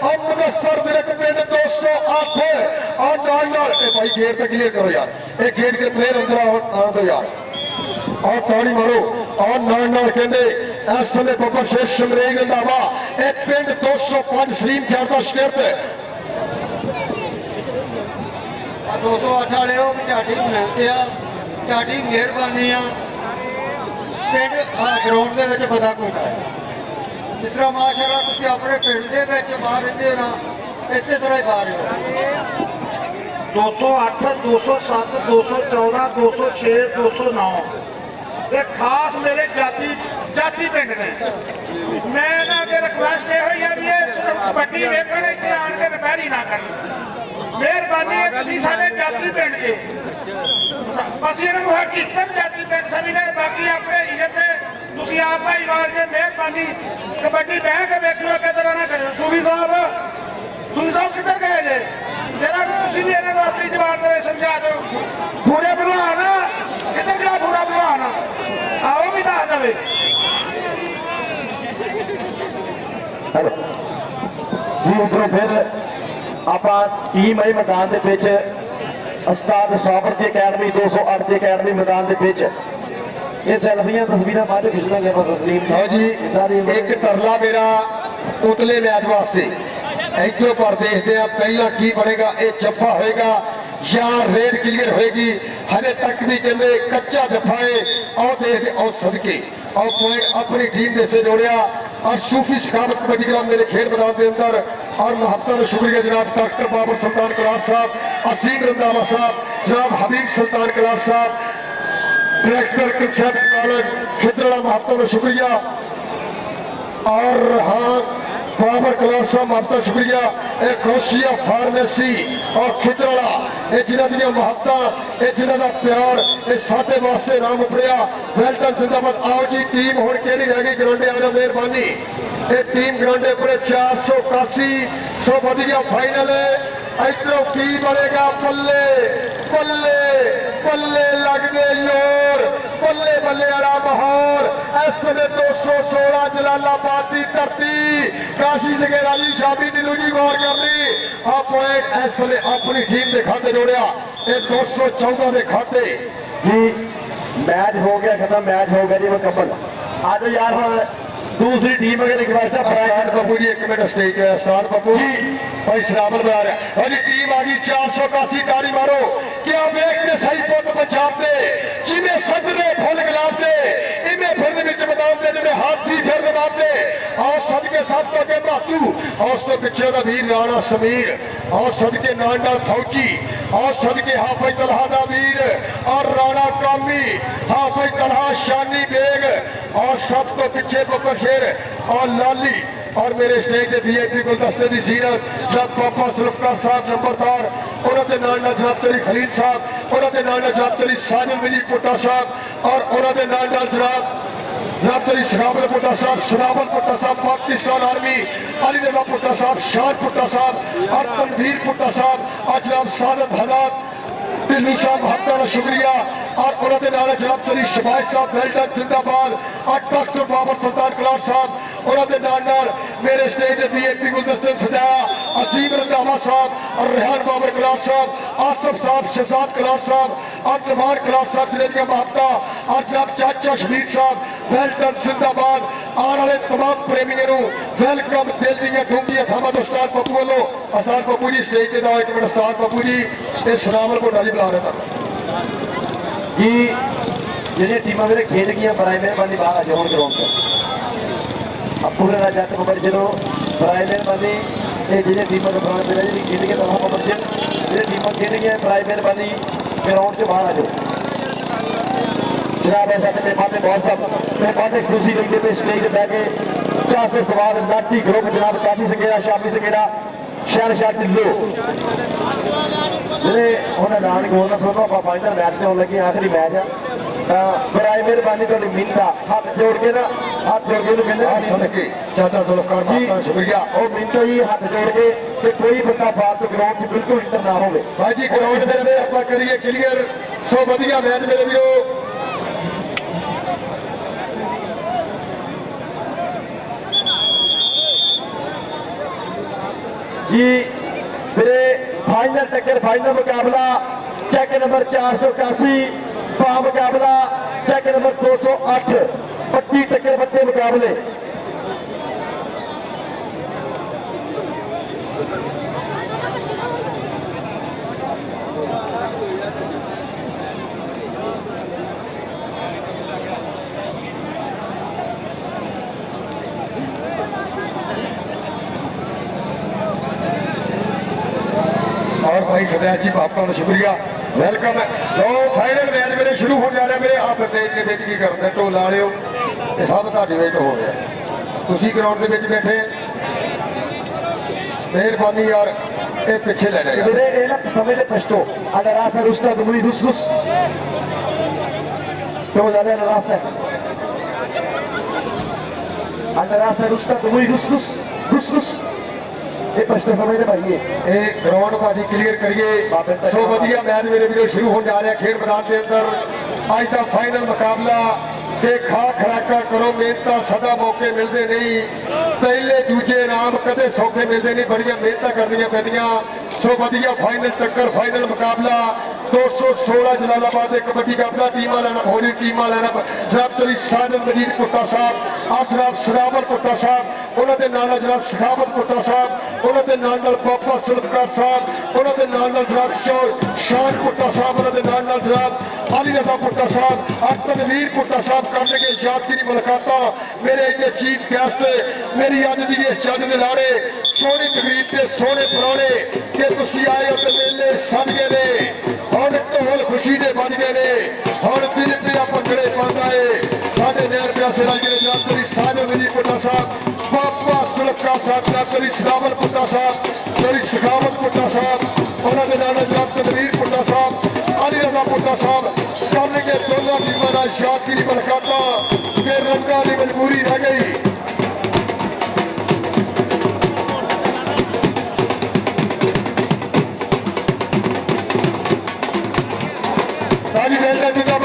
और मुनस्सर दिरक पिंड 208 और नाना भाई गेट तक क्लियर करो यार एक गेट के प्लेयर अंदर आने दो यार और ताड़ी मारो और नाना कहते इस समय बब्बर शेख शमरेग रंधावा एक पिंड 205 सलीम चारदा शिकरत 208 वाले हो ढाडी मेहनत आ ढाडी मेहरबानी आ पिंड ग्राउंड के ਵਿੱਚ ਪਤਾ ਕੋਈ ਹੈ ਜਿਸ ਤਰ੍ਹਾਂ ਮਾਸ਼ਾਅੱਲਾ ਤੁਸੀਂ ਆਪਣੇ ਪਿੰਡ ਦੇ ਵਿੱਚ ਬਾਹਰ ਰਹਿੰਦੇ ਹੋ ਨਾ ਇਸੇ ਤਰ੍ਹਾਂ ਹੀ ਬਾਹਰ ਹੋ 208 207 214 206 209 ये खास मेरे जाति पिंड ने मैं ना अगर रिक्वेस्ट ये हुई है भी ये सिर्फ कबड्डी वेखण इत्थे आण के रिपेयरी ना करनी मेहरबानी है तुसीं साडे जाति पिंड जे ਅਸੀਂ ਇਹਨਾਂ ਨੂੰ ਹਕੀਕਤ ਜਾਤੀ ਪਿੰਡ ਸਮਝਦੇ ਬਾਕੀ ਆਪਣੇ ਇੱਜ਼ਤ ਤੁਸੀਂ ਆਪ ਭਾਈਵਾਲ ਜੇ ਮਿਹਰਬਾਨੀ ਕਬੱਡੀ ਬਹਿ ਕੇ ਵੇਖਿਓ ਕਿਧਰ ਨਾ ਕਰਿਓ ਸੂਫੀ ਸਾਹਿਬ ਕਿੱਧਰ ਗਏ ਜੇ जरा तुम भी इन्होंने अपनी जबान में समझा दो पूरे भलवान किधर गया पूरा भलवान आओ भी दस दे जी उधरों फिर आप टीम आई मैदान के पिच उस्ताद साबर की अकैडमी 208 की अकैडमी मैदान के पिच ये सैल्फियां तस्वीर बाद खिंचना बस तस्लीम लो जी एक तरला मेरा उतले मैच वास्ते ਇੱਥੋਂ ਪਰ ਦੇਖਦੇ ਆ ਪਹਿਲਾਂ ਕੀ ਬਣੇਗਾ ਇਹ ਜੱਫਾ ਹੋਏਗਾ ਜਾਂ ਰੇਡ ਕਲੀਅਰ ਹੋਏਗੀ ਹਲੇ ਤੱਕ ਵੀ ਕਹਿੰਦੇ ਕੱਚਾ ਜੱਫਾ ਹੈ ਆਓ ਦੇਖਦੇ ਆਓ ਸਦਕੇ ਆਓ ਪੁਆਇੰਟ ਆਪਣੀ ਟੀਮ ਦੇ ਸੇ ਜੋੜਿਆ और सूफी सखावत कबड्डी क्लब मेरे खेल मैदान के अंदर और महत्ता शुक्रिया जनाब डॉक्टर बाबर सुल्तान कलार साहब असीम रंधावा साहब जनाब हबीब सुल्तान कलार साहब डायरेक्टर कृषक कॉलेज खिदरा महत्ता शुक्रिया और हाँ बाबर कलार साहब आपका शुक्रिया एक खोशिया फार्मेसी और खिदरा जिन्होंने महत्ता जिन्हों का प्यार ये साढ़े वास्ते नाम उपड़िया वेल्टन जिंदाबाद आओ जी टीम हूँ कि रह गई ग्राउंडे आ जाओ मेहरबानी ये टीम ग्राउंडे पूरे 481 100 बढ़ गया फाइनल इधरों की बनेगा बल्ले बल्ले बल्ले लगने जोर बल्ले बल्ले वाला माहौल इस समय 216 जलालाबाद की धरती काशी सगेरा जी शामी नीलू जी गौर करनी आ पॉइंट इस वे अपनी टीम के खाते जोड़िया ये 214 के खाते जी मैच हो गया खत्म मैच हो गया जी मुकम्मल आज यार हुण दूसरी टीम अगर रिक्वेस्ट है उस्ताद पप्पू जी एक मिनट स्टेज पे उस्ताद पप्पू जी भाई शराबल बना रहा है टीम आ गई 481 ताड़ी मारो क्या वेख के सही पुत पंजाब दे जिवें सजने फुल गुलाब दे इवें फिरन विच बदाम दे जिवें हाथी फिर नवाब दे और सदके सब तो अगे भातू और उस तो पिछे दा वीर राणा समीर और सदके नाल फौजी और सदके हाफिज तलहा दा वीर और राणा कामी हाफिज तलहा शानी बेग और सब तो पीछे बब्बर शेर और लाली और मेरे स्टेज के वीआईपी गुलदस्ते की सीरत जब पापा सुल्फकार साहब नंबरदार उन्होंने नाल जनाब तली खलील साहब उन्होंने नाल जनाब तली साजिल मिली पुट्टा साहब और उन्होंने नाल जनाब तली सरावल पुट्टा साहब सरावल पुट्टा साहब पाकिस्तान आर्मी अली रजा पुट्टा साहब शान पुट्टा साहब और तनवीर पुट्टा साहब और जनाब सादत हदात ढिल्लू साहब हफ्ता का शुक्रिया और उन्होंने नाल जनाब तली शबाज साहब वेल्डन जिंदाबाद और डॉक्टर बाबर सुल्तान कलार साहब उन्होंने नाल मेरे स्टेज के वीआईपी गुलदस्ते सजाया असीम रंधावा साहब और रेहान बाबर कलार साहब आसफ साहब शहजाद कलार साहब और जमान कलार साहब जिले महबता और जनाब चाचा शबीर साहब वेल्डन जिंदाबाद आने वाले तमाम प्रेमियों वेलकम दिल दी डूंगी थामा तो उस्ताद पप्पू वालों उस्ताद पप्पू जी स्टेज पे एक मिनट उस्ताद पप्पू जी ये सलामल को राजी बुला रहे था जी ਜਿਹੜੀਆਂ ਟੀਮਾਂ ਮੇਰੇ ਖੇਡ ਗਈਆਂ ਬਰਾਏ ਮਿਹਰਬਾਨੀ ਬਾਹਰ ਆ ਜਾਓ ਗਰਾਊਂਡ ਤੇ अब पूरे ना जाते मोबाइल जरो बराए मिहरबानी ये ਜਿਹੜੀਆਂ ਟੀਮਾਂ ਦੇ ਬਰਾਏ ਮੇਰੇ ਜਿਹੜੀ ਖੇਡ ਗਈਆਂ ਤਾਂ मोबाइल ਜਿਹੜੇ ਟੀਮਾਂ ਖੇਡ ਗਈਆਂ ਬਰਾਏ ਮਿਹਰਬਾਨੀ ਗਰਾਊਂਡ 'ਚ ਬਾਹਰ ਆ ਜਾਓ जनाब ऐसा मेहमान बहुत सब मेहमान खुशी लेते पे स्टेज पे बैठे चाह से सवाल लाठी ग्रुप जनाब काशी संगेरा शामी संगेरा शहर शाह ढिल्लो ਜਿਹੜੇ ਉਹਨਾਂ ਐਲਾਨ ਗੋਲ ਨਾ ਸੁਣੋ ਆਪਾਂ ਫਾਈਨਲ ਮੈਚ ਤੇ ਹੋਣ ਲੱਗੇ ਆਖਰੀ ਮੈਚ ਆ ਤਾਂ ਬਰਾਏ ਮਿਹਰਬਾਨੀ ਤੁਹਾਡੀ ਮਿੰਤਾ ਹੱਥ ਜੋੜ ਕੇ ਨਾ ਹੱਥ ਜੋੜ ਕੇ ਕਹਿੰਦੇ आ सदके चाचा जुल्फकार जी का शुक्रिया ਉਹ ਮਿੰਤਾ ਜੀ ਹੱਥ ਜੋੜ ਕੇ ਕਿ ਕੋਈ ਬੰਦਾ ਫਾਲਤੂ ਗਰਾਊਂਡ 'ਚ ਬਿਲਕੁਲ ਇੰਟਰ ਨਾ ਹੋਵੇ भाई जी ग्राउंड ਦੇ ਵਿੱਚ ਆਪਾਂ ਕਰੀਏ ਕਲੀਅਰ ਸੋ ਵਧੀਆ ਮੈਚ ਮੇਰੇ ਵੀਰੋ जी मेरे फाइनल टक्कर फाइनल मुकाबला चेक नंबर 481 पा मुकाबला चेक नंबर 208 पट्टी टक्कर बट्टे मुकाबले और भाई सदैव जी आपका शुक्रिया वेलकम है लो फाइनल मैच मेरे शुरू हो जा रहा मेरे आप स्टेज के ਵਿੱਚ ਕੀ ਕਰਦੇ ਢੋਲਾ ਵਾਲਿਓ ਇਹ ਸਭ ਤੁਹਾਡੇ ਵਿੱਚ ਹੋ ਰਿਹਾ ਤੁਸੀਂ ਗਰਾਊਂਡ ਦੇ ਵਿੱਚ ਬੈਠੇ ਮਿਹਰਬਾਨੀ ਯਾਰ ਇਹ ਪਿੱਛੇ ਲੈ ਜਾਓ मेरे ये ना समय de presto alla rasa rusta dumuni dus dus तो ज्यादा rasa alla rasa rusta dumuni dus dus dus dus ਇਹ ਪ੍ਰਸ਼ਟ ਸਮੇਂ ਦੇ ਭਾਈਏ ਇਹ ਗਰਾਊਂਡ ਭਾਜੀ ਕਲੀਅਰ ਕਰੀਏ ਸੋ ਵਧੀਆ ਮੈਚ ਮੇਰੇ ਵੀਰੋ ਸ਼ੁਰੂ ਹੋਣ ਜਾ ਰਿਹਾ ਖੇਡ ਮੈਦਾਨ ਦੇ ਅੰਦਰ ਅੱਜ ਦਾ ਫਾਈਨਲ ਮੁਕਾਬਲਾ ਤੇ ਖਾ ਖਰਾਕਾ ਕਰੋ ਮਿਹਨਤਾਂ ਸਦਾ ਮੌਕੇ ਮਿਲਦੇ ਨਹੀਂ ਪਹਿਲੇ ਦੂਜੇ ਇਨਾਮ ਕਦੇ ਸੌਖੇ ਮਿਲਦੇ ਨਹੀਂ ਬੜੀਆਂ ਮਿਹਨਤਾਂ ਕਰਨੀਆਂ ਪੈਂਦੀਆਂ ਸੋ ਵਧੀਆ ਫਾਈਨਲ ਟੱਕਰ ਫਾਈਨਲ ਮੁਕਾਬਲਾ 216 जलालाबाद कबड्डी का अपना टीम वाला होली टीम वाला जनाब तली साजद मजीद कुट्टा साहब और जनाब सरावल कुट्टा साहब उन्होंने नाल जनाब सखावत कुट्टा साहब उन्होंने नाल पापा सुल्फकार साहब उन्होंने नाल जनाब शान कुट्टा साहब उन्होंने नाल जनाब अली रजा कुट्टा साहब और तनवीर कुट्टा साहब करने के यादगिरी मुलाकात मेरे इतने चीफ गेस्ट मेरी अज की इस जंग के लाड़े सोहनी तकरीब के सोहने पुराने कि तुम आए हो तो मेले सज गए ने ਹੁਣ ਢੋਲ ਖੁਸ਼ੀ ਦੇ ਬਣ ਗਏ ਨੇ ਹੁਣ ਦਿਲ ਪਿਆ ਭੰਗੜੇ ਪਾਉਂਦਾ ਏ ਸਾਡੇ ਨਹਿਰ ਪਿਆਸੇ ਰਾਜ ਦੇ ਜਾਤਰੀ ਸਾਜੋ ਮਿਲੀ ਪੁੱਟਾ ਸਾਹਿਬ ਬਾਬਾ ਸੁਲੱਖਾ ਸਾਹਿਬ ਜਾਤਰੀ ਸਦਾਵਲ ਪੁੱਟਾ ਸਾਹਿਬ ਤੇਰੀ ਸਖਾਵਤ ਪੁੱਟਾ ਸਾਹਿਬ ਉਹਨਾਂ ਦੇ ਨਾਲ ਜਨਾਬ ਤਨਵੀਰ ਪੁੱਟਾ ਸਾਹਿਬ ਅਲੀ ਰਜ਼ਾ ਪੁੱਟਾ ਸਾਹਿਬ ਕਰਨਗੇ ਦੋਨਾਂ ਟੀਮਾਂ ਦਾ ਸ਼ਾਕਿਰੀ ਮੁਲਾਕਾਤਾਂ ਤੇ ਰੰਗਾਂ ਦੀ ਮਜਬੂਰੀ ਰਹਿ ਗਈ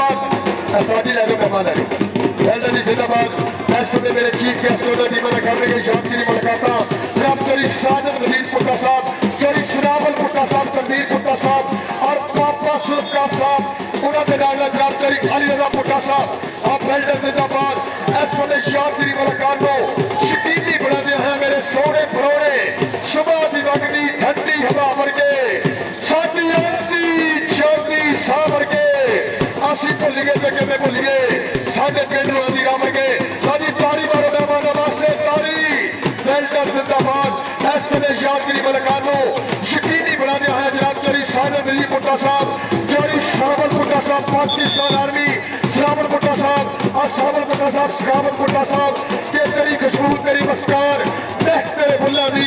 जिंदाबाद साजी लै लो कमा लै वेल्डन जी जिंदाबाद इस समय मेरे चीफ गेस्ट ऑर्डर टीम ने करने गई शांति मुलाकात जनाब चौधरी साजिद नजीर पुट्टा साहब चौधरी सुनावल पुट्टा साहब तनवीर पुट्टा साहब और पापा सुल्तान साहब उन्होंने जनाब चौधरी अली रजा पुट्टा साहब आप वेल्डन जिंदाबाद इस समय शांति मुलाकात को यकीनी बना दिया है मेरे सोने परोने सुबह की वगनी ठंडी हवा वर्गे साडी आरती चौधरी साहब वर्गे ਅਸੀਂ ਭੁੱਲ ਗਏ ਤੇ ਕਿਵੇਂ ਭੁੱਲ ਗਏ ਸਾਡੇ ਪਿੰਡ ਨੂੰ ਆਂਦੀ ਰਾਮ ਵਰਗੇ ਸਾਡੀ ਤਾਰੀ ਮਾਰੋ ਮਹਿਮਾਨਾਂ ਵਾਸਤੇ ਤਾਰੀ ਵੈਲਡਨ ਜ਼ਿੰਦਾਬਾਦ ਇਸ ਵੇਲੇ ਯਾਦਗਾਰੀ ਮੁਲਾਕਾਤ ਨੂੰ ਯਕੀਨੀ ਬਣਾ ਦਿਆ ਹੈ ਜਨਾਬ ਚੌਧਰੀ ਸਾਹਿਬ ਅਲੀ ਪੁੱਟਾ ਸਾਹਿਬ ਚੌਧਰੀ ਸਾਵਲ ਪੁੱਟਾ ਸਾਹਿਬ ਪਾਕਿਸਤਾਨ ਆਰਮੀ ਸਲਾਮਤ ਪੁੱਟਾ ਸਾਹਿਬ ਆ ਸਾਵਲ ਪੁੱਟਾ ਸਾਹਿਬ ਸਲਾਮਤ ਪੁੱਟਾ ਸਾਹਿਬ ਕਿ ਤੇਰੀ ਖੁਸ਼ਬੂ ਤੇਰੀ ਮੁਸਕਾਨ ਦੇਖ ਤੇਰੇ ਫੁੱਲਾਂ ਦੀ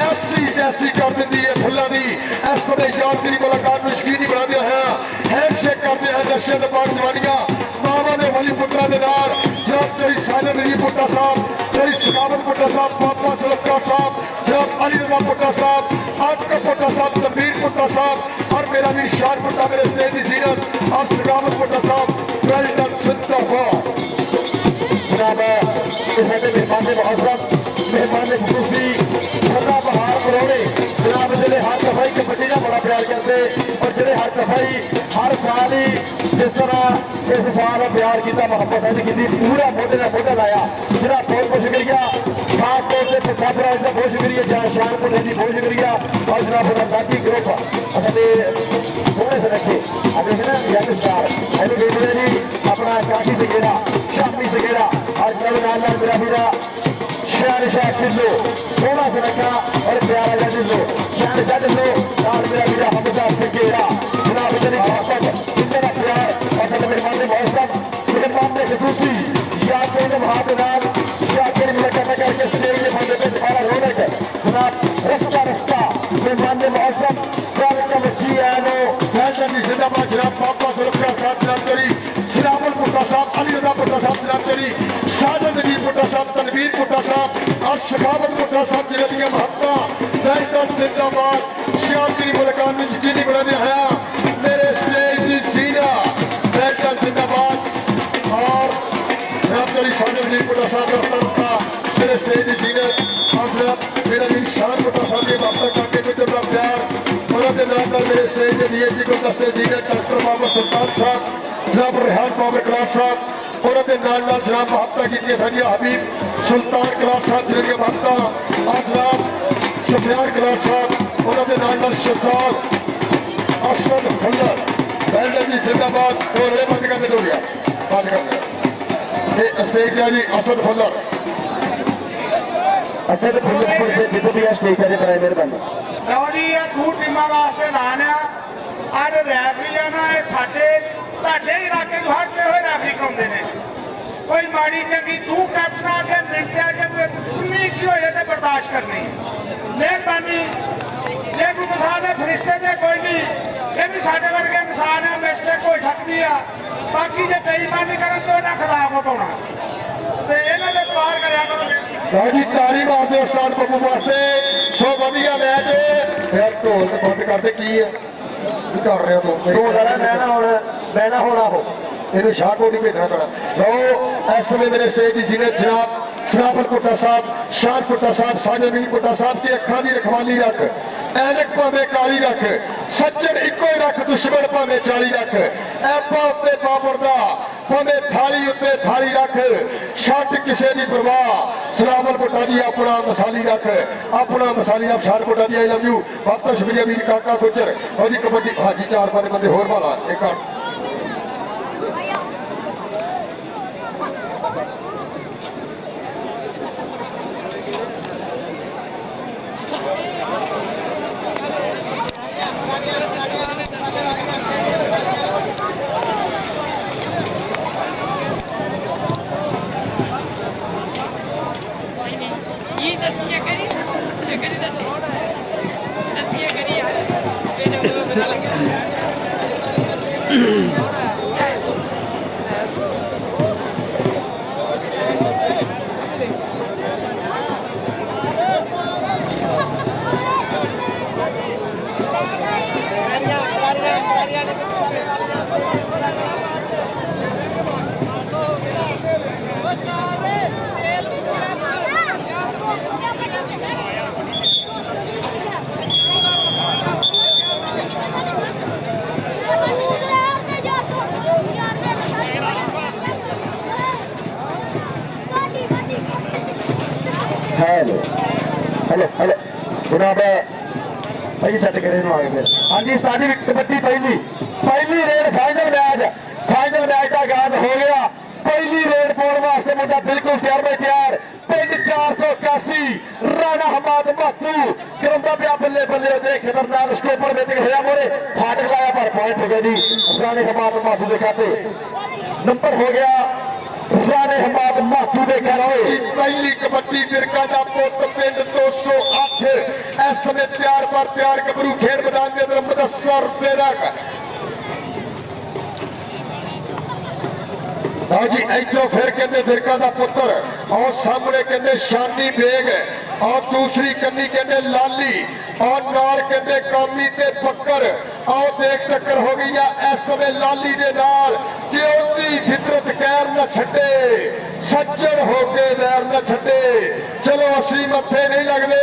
ਐਸੀ ਜੈਸੀ ਕਰ ਦਿੰਦੀ ਹੈ ਫੁੱਲਾਂ ਦੀ ਇਸ ਵੇਲੇ ਯਾਦਗਾਰੀ ਮੁਲਾਕਾਤ ਨੂੰ ਯਕੀਨੀ ਬਣਾ ਦਿਆ ਹੈ हैंडशेक करते हैं दशरथ पाक जवानिया मामा ने वली पुत्रा के नाल जनाब चौधरी साजिद नजीर पुट्टा साहब चौधरी सखावत पुट्टा साहब पापा सुलफकार साहब जनाब अली रजा पुट्टा साहब आका पुट्टा साहब तनवीर पुट्टा साहब और मेरा वीर शान पुट्टा मेरे स्टेज की जीनत और सखावत पुट्टा साहब वेल्डन जिंदाबाद जनाब साडे मेहमान मुअज़्ज़म मेहमान खुसूसी सदा बहार परोने जनाब जिले हर दफाई कबड्डी का बड़ा प्यार करते और जिले हर दफाई हर साल ही जिस तरह इस साल प्यार किया मोहब्बत साझी की पूरा मोढे का मोढा लाया जरा बहुत बहुत शुक्रिया खास तौर से पुट्ठा प्राइज का बहुत शुक्रिया जहाँ शानपुर जी बहुत शुक्रिया और जनाब बाकी ग्रुप असले सोहने से रखे अभी ना यंग स्टार एनु देखते जी अपना काशी सगेरा शामी सगेरा और जनाब मेरा मेरा शहनशाह ढिल्लो सोना से रखा और प्यारा जा ढिल्लो शहनशाह ढिल्लो और मेरा मेरा हमजा सगेरा जनाब तेरी मोहब्बत इतना प्यार और मेरे मेहमान मोहब्बत मेहमान ने खसूसी याद के महाजनाब याद के मुलाकात करके स्टेज के बंदे पे दोबारा रौनक जनाब रस्ता रस्ता मेहमान ने मोहब्बत वेलकम जी आनो वेल्डन जी जिंदाबाद जनाब पापा सुलफकार साहब जनाब चौधरी सिरावल पुट्टा साहब अली रजा पुट्टा साहब जनाब चौधरी साजिद नजीर पुट्टा साहब तनवीर पुट्टा साहब और सखावत पुट्टा साहब जिन्हें दिया महत्ता वेल्डन जिंदाबाद शांति मुलाकात में यकीनी बना दिया है मेरे स्टेज की सीना वेल्डन जिंदाबाद और जनाब चौधरी साजिद नजीर पुट्टा साहब रफ्ता रफ्ता मेरे स्टेज की जीनत और जनाब मेरा वीर शान पुट्टा साहब के वापस काके को जब प्यार उन्होंने नाम मेरे स्टेज के डीएसपी को दस्ते जीनत डॉक्टर मोहम्मद सुल्तान साहब जनाब रेहान मोहम्मद कलार साहब उन्होंने नाल जनाब महत्ता की सजिया हबीब सुल्तान कलार साहब जिनके महत्ता और जनाब सफियान कलार साहब उन्होंने नाल शहजाद असद फुल्लर वेल्डन जी जिंदाबाद और बंद करने दो गया बंद कर स्टेज किया जी असद फुल्लर असद फुल्लर से जितो भी स्टेज पे बनाए मेहरबानी ਲਓ ਜੀ ਇਹ ਦੂਰ ਟੀਮਾਂ ਵਾਸਤੇ ਐਲਾਨ ਆ ਅੱਜ ਰੈਫਰੀ ਆ ਨਾ ਇਹ ਸਾਡੇ ਤੁਹਾਡੇ ਇਲਾਕੇ ਨੂੰ ਹਰ ਹੋਏ ਰੈਫਰੀ ਕਰਾਉਂਦੇ ਨੇ ਕੋਈ ਮਾੜੀ ਚੰਗੀ ਤੂੰ ਕੈਪਟਨ ਆ ਕੇ ਮਿੰਟਿਆ ਜੇ ਉਨੀ ਕੀ ਹੋਏ ਤੇ ਬਰਦਾਸ਼ਤ ਕਰਨੀ ਮਿਹਰਬਾਨੀ ਜੇ ਕੋਈ ਮਿਸਾਲ ਹੈ ਫਰਿਸ਼ਤੇ ਤੇ ਕੋਈ ਨਹੀਂ ਇਹ ਵੀ ਸਾਡੇ ਵਰਗੇ ਇਨਸਾਨ ਹੈ ਮਿਸਟੇਕ ਕੋਈ ਠੱਕਦੀ ਆ ਬਾਕੀ ਜੇ ਬੇਈਮਾਨੀ ਕਰਨ ਤੋਂ ਇਹਨਾਂ ਖਿਲਾਫ ਹੋ ਪਾਉਣਾ ਤੇ ਇਹਨਾਂ ਦੇ ਤਵਾਰ ਕਰਿਆ ਕਰੋ ਲਓ ਜੀ ਤਾੜੀ ਮਾਰਦੇ ਉਸਤਾਦ ਬੱਬੂ ਵਾਸਤੇ ਸੋ ਵਧੀਆ ਮੈਚ ਯਾਰ ਢੋਲ ਤੇ ਬੰਦ ਕਰਦੇ ਕੀ ਹੈ ਕੀ ਕਰ ਰਹੇ ਹੋ ਦੋ ਵਾਲਾ ਬਹਿਣਾ ਹੋਣਾ ਹੋ ਇਹਨੂੰ ਸ਼ਾਹਕੋਟ ਹੀ ਭੇਜਣਾ ਪੈਣਾ ਲਓ ਇਸ ਵੇਲੇ ਮੇਰੇ ਸਟੇਜ ਦੀ ਜਿਹਨੇ ਜਨਾਬ ਸਰਾਬਲ ਪੁੱਟਾ ਸਾਹਿਬ ਸ਼ਾਨ ਪੁੱਟਾ ਸਾਹਿਬ ਸਾਜਦ ਨਜ਼ੀਰ ਪੁੱਟਾ ਸਾਹਿਬ ਦੀ ਅੱਖਾਂ ਦੀ ਰਖਵਾਲੀ ਰੱਖ ਐਨਕ ਭਾਵੇਂ ਕਾਲੀ ਰੱਖ ਸੱਜਣ ਇੱਕੋ ਹੀ ਰੱਖ ਦੁਸ਼ਮਣ ਭਾਵੇਂ 40 ਰੱਖ ਐਪਾ ਉੱਤੇ ਬਾਬਰਦਾ ਭਾਵੇਂ ਥਾਲੀ ਉੱਤੇ ਥਾਲੀ ਰੱਖ ਛੱਡ ਕਿਸੇ ਦੀ ਪਰਵਾਹ ਸਰਾਬਲ ਪੁੱਟਾ ਜੀ ਆਪਣਾ ਮਸਾਲੀ ਰੱਖ ਆਪਣਾ ਮਸਾਲੀ ਆਪ ਸ਼ਾਨ ਪੁੱਟਾ ਜੀ ਆਈ ਲਵ ਯੂ ਬਹੁਤ ਬਹੁਤ ਸ਼ੁਕਰੀਆ ਵੀਰ ਕਾਕਾ ਗੁੱਜਰ ਹੋ ਜੀ ਕਬੱਡੀ ਹਾਜੀ 4-5 ਬੰਦੇ ਹੋਰ ਵਾਲਾ ਇੱਕ ये दसिया करी दसिया करी यार मेरे को पता लग गया Gracias. जनाब भाई सैट करे आगे फिर हाँ जी उस्ताद जी कबड्डी पहली रेड फाइनल मैच का आगाज हो गया। पहली रेड पाने वास्ते मुंडा बिल्कुल तैयार में तैयार। पिंड 481 राणा हमाद मातू करंदा पिया बल्ले बल्ले होते खतरनाक उसके ऊपर बेटे होया मोरे फाटक लाया पर पॉइंट हो गया जी राणे हमाद मातू के खाते। नंबर हो गया राणे हमाद मातू के खाते। पहली कबड्डी फिरका का पुत पिंड 208 इस समय प्यार पर प्यार गबरू खेल मैदान के अंदर मुदस्सर फेरक हाँ जी इधरों फिर कहते फिरका का पुत्र और सामने कहते शानी बेग और दूसरी कन्नी कहते लाली और नाल कहते कामी ते बकर और देख टक्कर हो गई है इस समय लाली दे नाल क्योंकि फितरत कैर न छड्डे सज्जन हो के वैर न छड्डे। चलो असी मत्थे नहीं लगते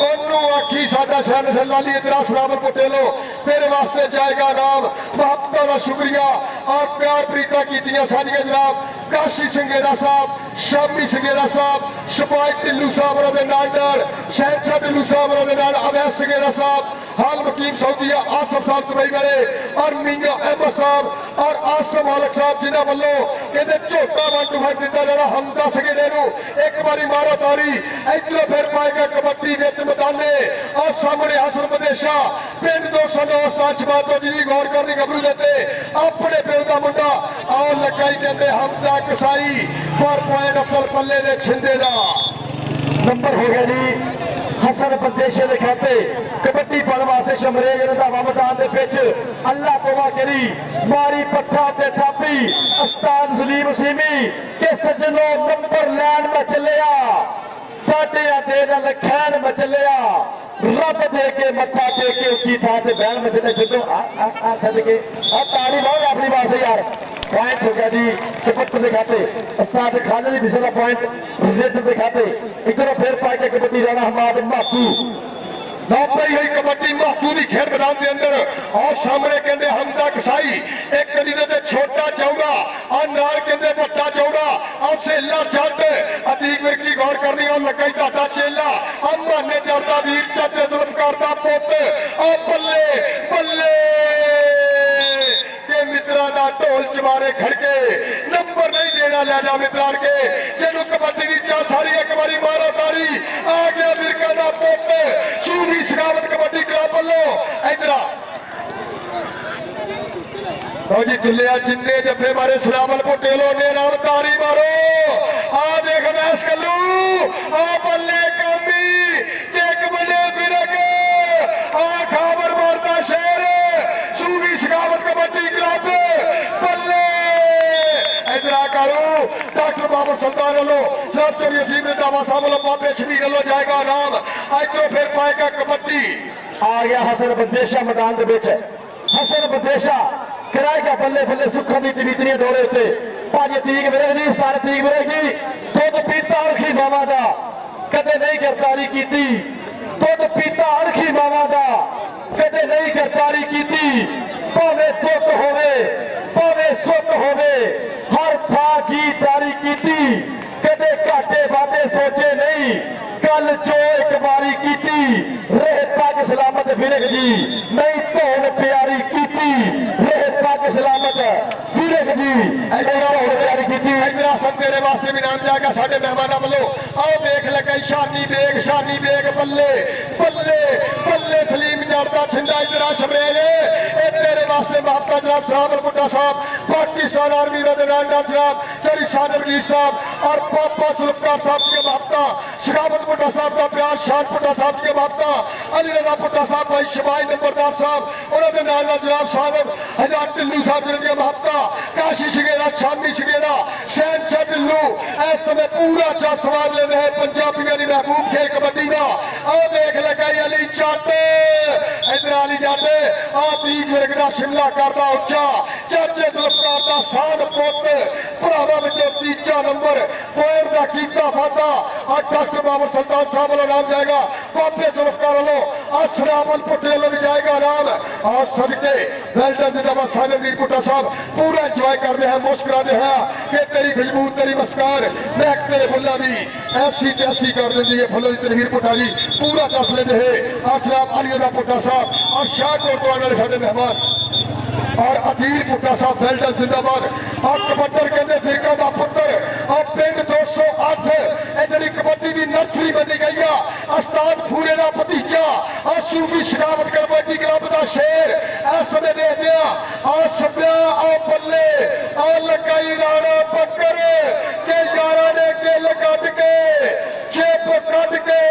ओनू आखी साडा शहर लाली इधरा सलामत कुटेलो तेरे वास्ते जाएगा नाम महबता का शुक्रिया और प्यार प्रीता कीतियां सानिया जनाब काशी संगेरा साहब शामी संगेरा साहब शपाई टिल्लू साहब दे नाल शहनशाह टिल्लू साहब दे नाल अवैस संगेरा साहब हाल वकीम सऊदिया आसफ साहब दुबई वाले और मियां अहमद साहब और आसम मालक साहब जिन्हों वालों कहते झोटा वन टू फाइव दिता जरा हमदा संगेरे एक बारी मारो तारी इधरों फिर पाएगा कबड्डी विच मैदाने और सामने हसन मदेशा पिंड 209 उस्ताद शबाब तो जी गौर करनी गबरू देते अपने पिंड का मुंडा आओ लगाई कहते हमदा कसाई पर पॉइंट अफल पल्ले ने छिंदे दा नंबर हो गया जी हसन बंदेशे के खाते। कबड्डी पाने वास्ते शमरेज रंधावा मैदान के पिच अल्लाह तोबा करी मारी पट्ठा ते थापी उस्ताद सलीम सीमी के सज्जनों नंबर लैन में चलिया पाटिया दे लखैन में चलिया रब दे के मत्था दे के उच्ची थां ते बहन में चले छो छड़ के ताली मारो अपनी पास यार। पॉइंट हो गया जी कबड्डी के खाते उस्ताद खालिद बिसल का पॉइंट रेड के खाते। इधरों फिर पाए के कबड्डी राणा हमाद मातू नापई हुई कबड्डी मातू की खेल मैदान के अंदर और सामने कहते हमदा कसाई एक कदी दे छोटा चौड़ा और नाल कहते बट्टा चौड़ा और सेला जट अतीक विरकी गौर करनी और लगा दादा चेला अम्मा ने जरदा वीर चाचे जुल्फकार दा पुत और बल्ले बल्ले के मित्रा दा ढोल चमारे खड़के नंबर नहीं देना लैना मित्रान के जिन्हों कबड्डी की चाल सारी एक बारी मारो तारी आ गया विरका दा पुत सूरी सखावत कबड्डी क्लब वालों इधर तो जी दुलिया जिन्ने जफे मारे सलामल पटेलो ने नाम तारी मारो आ देख मैस कलू आ बल्ले कामी देख बल्ले विरक आ खाबर मारता शेर सूरी सखावत कबड्डी क्लब बल्ले इधर करो डॉक्टर बाबर सुल्तान वालों सब चोरी अजीब दावा साहब वालों बाबे शबीर वालों जाएगा नाम इधरों फिर पाएगा कबड्डी आ गया हसन बंदेशा मैदान के बिच हसन बंदेशा कराएगा बल्ले बल्ले सुखा की टीवीतनी दौड़े उत्ते पांच तीक मिलेगी जी 17 तीक मिलेगी दुध पीता अरखी मावा का कदे नहीं गिरफ्तारी की दुध पीता अरखी मावा का कदे नहीं गिरफ्तारी की भावे दुख होवे भावे सुख होवे हर था जीतदारी की कदे घाटे वादे सोचे नहीं कल जो एक बारी की रहे पग सलामत फिरक जी नहीं धोन प्यारी की रहे पग सलामत फिरक जी प्यारी की तेरे वास्ते भी नाम जाएगा साढ़े मेहमाना वालों आओ देख लगे शानी बेग बल्ले बल्ले बल्ले सलीम जड़ता छिंदा इधर शमरेज तेरे वास्ते महबता जनाब सराबल बुड्ढा साहब पाकिस्तान आर्मी जनाब चरी सादर वलीद साहब और पापा जुल्फकार साहब के महबता सखावत बुड्ढा साहब का प्यार शान बुड्ढा साहब के महबता अली रजा बुड्ढा साहब भाई शबाई नंबरदार साहब उन्होंने नाल जनाब साहब हजार टिल्लू साहब जिनके महबता काशी शगेरा शामी शगेरा शहनशाह टिल्लू इस समय पूरा चा स्वाद ले रहे पंजाबियों की महबूब खेल कबड्डी का आओ देख लगा अली जट इधर अली जट आ तीक विरक का शिमला करता उच्चा चाचे जुल्फकार का शान पुत भरावां विचों तीजा नंबर पोयर का कीता वादा और डॉक्टर बाबर सुल्तान साहब वालों नाम जाएगा बाबे जुल्फकार वालों असरामल पटेल भी जाएगा नाम और सदके वेल्डन जिंदाबाद साजन वीर पुट्टा साहब पूरा इंजॉय करते हैं मुस्कुराते हैं कि तेरी खुशबू तेरी मुस्कार महक तेरे फुल्ला दी ऐसी तैसी कर देती है फुल्लों की तनवीर पुट्टा जी पूरा दस लेते हैं और जनाब अली पुट्टा साहब और शाहकोट तो आने वाले साडे मेहमान और अधीर पुट्टा साहब वेल्डन जिंदाबाद और कबड्डर कहते फिरका का पुत्र और पिंड 208 जी कबड्डी की नर्सरी बनी गई है उस्ताद फूरे का भतीजा और सूफी शरावत कबड्डी क्लब का शेर इस समय देखते हैं और सभ्या और बल्ले और लगाई राणा पक्कर के यारा ने गिल कट के चेप कट के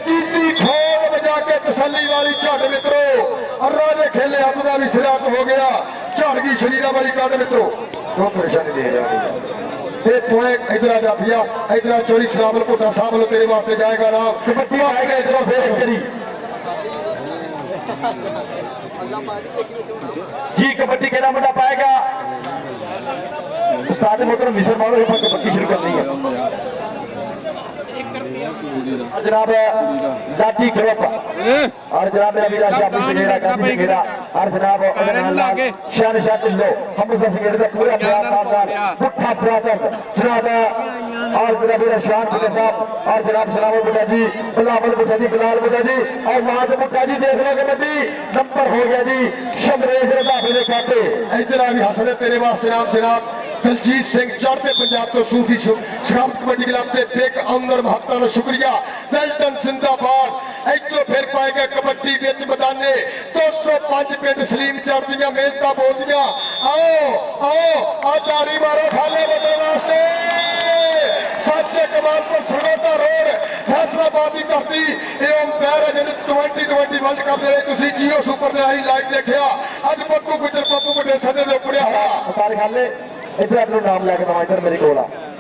कीती ठोक बजा के तसल्ली वाली झट मित्रों और राजे खेले हथ का भी सिरात हो गया झड़ गई शरीरा वाली काट मित्रों तो परेशानी दे रहा इधर आ जाफिया इधर चोरी सलामल पुट्टा साहब लो तेरे वास्ते जाएगा नाम कबड्डी आएगा इधर फिर करी जी कबड्डी केड़ा मुंडा पाएगा उस्ताद मोहतरम मिसर मारो ये कबड्डी शुरू करनी है और जनाब लाठी ग्रुप और जनाब मेरा वीरा शाबी सगेरा कासी सगेरा और जनाब शहनशाह ढिल्लो हमजा सगेरा का पूरा बयान पुट्ठा ब्रादर जनाब और जनाब मेरा शान बुड्ढा साहब और जनाब सलाम बुड्ढा जी बिलावल बुड्ढा जी बिलाल बुड्ढा जी और महाज बुड्ढा जी देख लो कबड्डी नंबर हो गया जी शमरेज रंधावे ने खाते इधर आ भी हसन तेरे वास्ते नाम जनाब दलजीत सिंह चढ़ते पंजाब तो सूफी शराब कबड्डी क्लब के बेग अमर महत्ता का शुक्रिया वेल्टन जिंदाबाद इधरों फिर पाएगा कबड्डी बिच मैदाने 205 पिंड सलीम चढ़दियां मेहनत बोलदियां आओ आओ ताड़ी मारो खाले बदल वास्ते सच्चे कमाल पर सुरता रोड फैसलाबाद की धरती एवं पैर है 2020 वर्ल्ड कप तुम जियो सुपर ने आई लाइव देखा अज पप्पू गुजर पप्पू बड़े सदे के उपड़िया सारे खाले इधर अपना नाम लैके दवा इधर मेरे को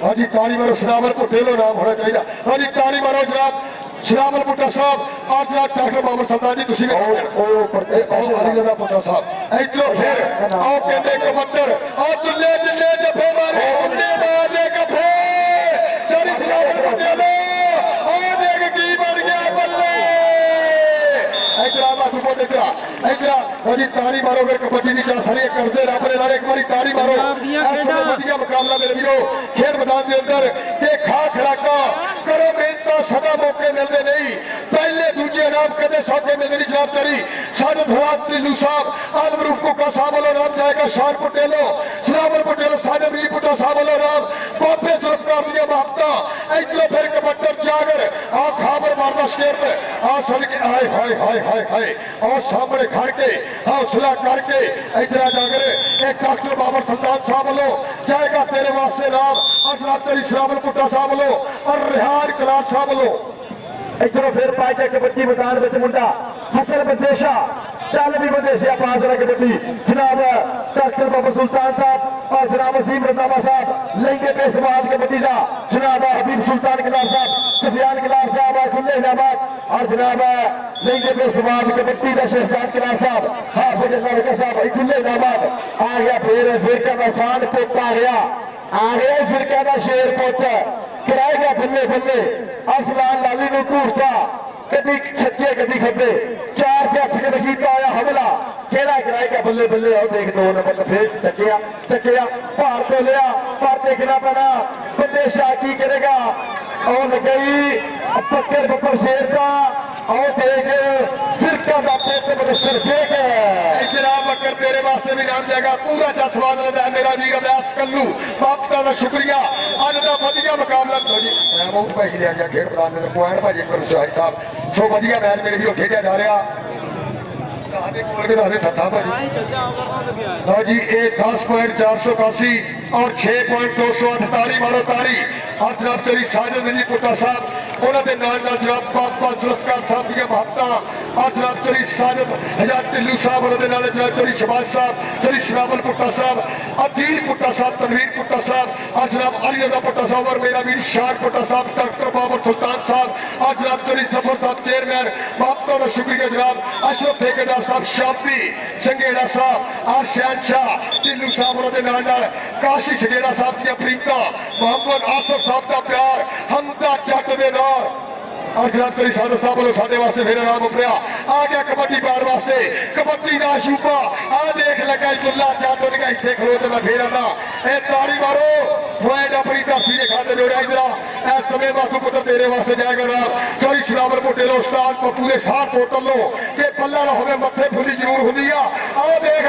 हाँ जी ताली मारो सलामल पुटेलो नाम होना चाहिए हाँ जी ताली मारो जनाब सलामल पुट्टा साहब और जनाब डॉक्टर मोहम्मद सल्तान जी तुम अली पुट्टा साहब इधरों फिर आओ कहते कबड्डर और जिले जिले जफे मारे उन्ने मारे गफे चोरी सलामल पुटेलो और देख की बन गया बल्ले इधर आ बातू को देखा इधर हाँ जी ताली मारो अगर कबड्डी की चाह सारी करते रब ने लाले एक बार ताली मारो ऐसा वधिया मुकाबला मेरे वीरो खेल मैदान के अंदर के खा खराका करो मेहनत सदा मौके मिलते नहीं पहले दूजे नाम कदे सौके मिलने की जवाब चढ़ी सारे फराद टिल्लू साहब आलम रूफ कुका साहब वालों नाम जाएगा शान पटेलो सलामल पटेलो सारे वी पुट्टा साहब वालों नाम बाबे जुल्फकार दिया महत्ता इधरों फिर कबड्डर जागर आ खाबर मारदा शेर आ सदके हाय हाय हाय हाय हाय और सामने खड़ के हौसला करके इधर जाकर एक डॉक्टर बाबर सुल्तान साहब वालों जाएगा तेरे वास्ते नाम और जनाब तेरी सलामल पुट्टा साहब वालों और रेहान कलार साहब वालों इधरों फिर पाए कबड्डी मैदान में मुंडा हसन बदेशा चल भी बदेशा पास रहा कबड्डी जनाब डॉक्टर बाबर सुल्तान साहब और जनाब असीम रंधावा साहब लेंगे बेसवाद कबड्डी का जनाब हबीब सुल्तान किलार साहब सफियान किलार साहब और खुले इनाबाद और जनाब लेंगे बेसवाद कबड्डी का शहजाद किलार साहब हाफिज लड़का साहब खुले इनाबाद आ गया फिर का आसान पुत आ गया फिर का शेर पुत कराएगा बल्ले बल्ले असलान लाली ने घूरता कभी छक्के कभी खब्बे 4 से 8 के कीता आया हमला केड़ा कराएगा बल्ले बल्ले और देख 2 नंबर फिर चकिया भार तो लिया पर देखना पड़ा बदेशा की करेगा और लगाई पक्कर बब्बर शेर का और देख फिरका का पैसे मिनिस्टर देख जनाब बकर तेरे वास्ते भी नाम जाएगा पूरा जसवाद लेता है मेरा वीर अभ्यास कल्लू बापता का शुक्रिया अज का वधिया मुकाबला जी मैं बहुत भाई लिया गया खेड मैदान में पॉइंट भाजी करो भाई साहब सो वधिया मैच मेरे वीरों खेलिया जा रहा हाँ जी ये 10.481 और 6.248 मारो तारी और जनाब तेरी साजन जी पुट्टा साहब उन्होंने नाल जनाब बाबा जुल्फकार साहब की महत्ता और जनाब तेरी साजन हजार टिल्लू साहब उन्होंने नाल जनाब तेरी शबाज साहब तेरी सलामल पुट्टा साहब अदील पुट्टा साहब तनवीर पुट्टा साहब और जनाब अली पुट्टा साहब और मेरा वीर शान पुट्टा साहब डॉक्टर बाबर सुल्तान साहब और जनाब तेरी सफर साहब चेयरमैन महत्ता का शुक्रिया जनाब अशरफ ठेकेदार साहब शाबी संगेड़ा साहब और शहनशाह टिल्लू साहब उन्होंने नाल काशी सगेड़ा साहब की प्रीता मोहम्मद आसफ साहब का प्यार हमदा जट दे नाल और जनाब करी साधु साहब वालों साढ़े वास्ते फिर नाम उपरिया आ गया कबड्डी पार वास्ते कबड्डी का शूबा आ देख लगा दुल्ला चाटो ने इतने खलो तो मैं फिर आना ए ताड़ी मारो पॉइंट अपनी धरती के खाते जोड़िया इधर इस समय बासु पुत्र तेरे वास्ते जाएगा ना चौरी शराबर को टेलो उस्ताद पप्पू के साथ टोटल लो के पल्ला ना होवे मत्थे फुली जरूर होंगी आ देख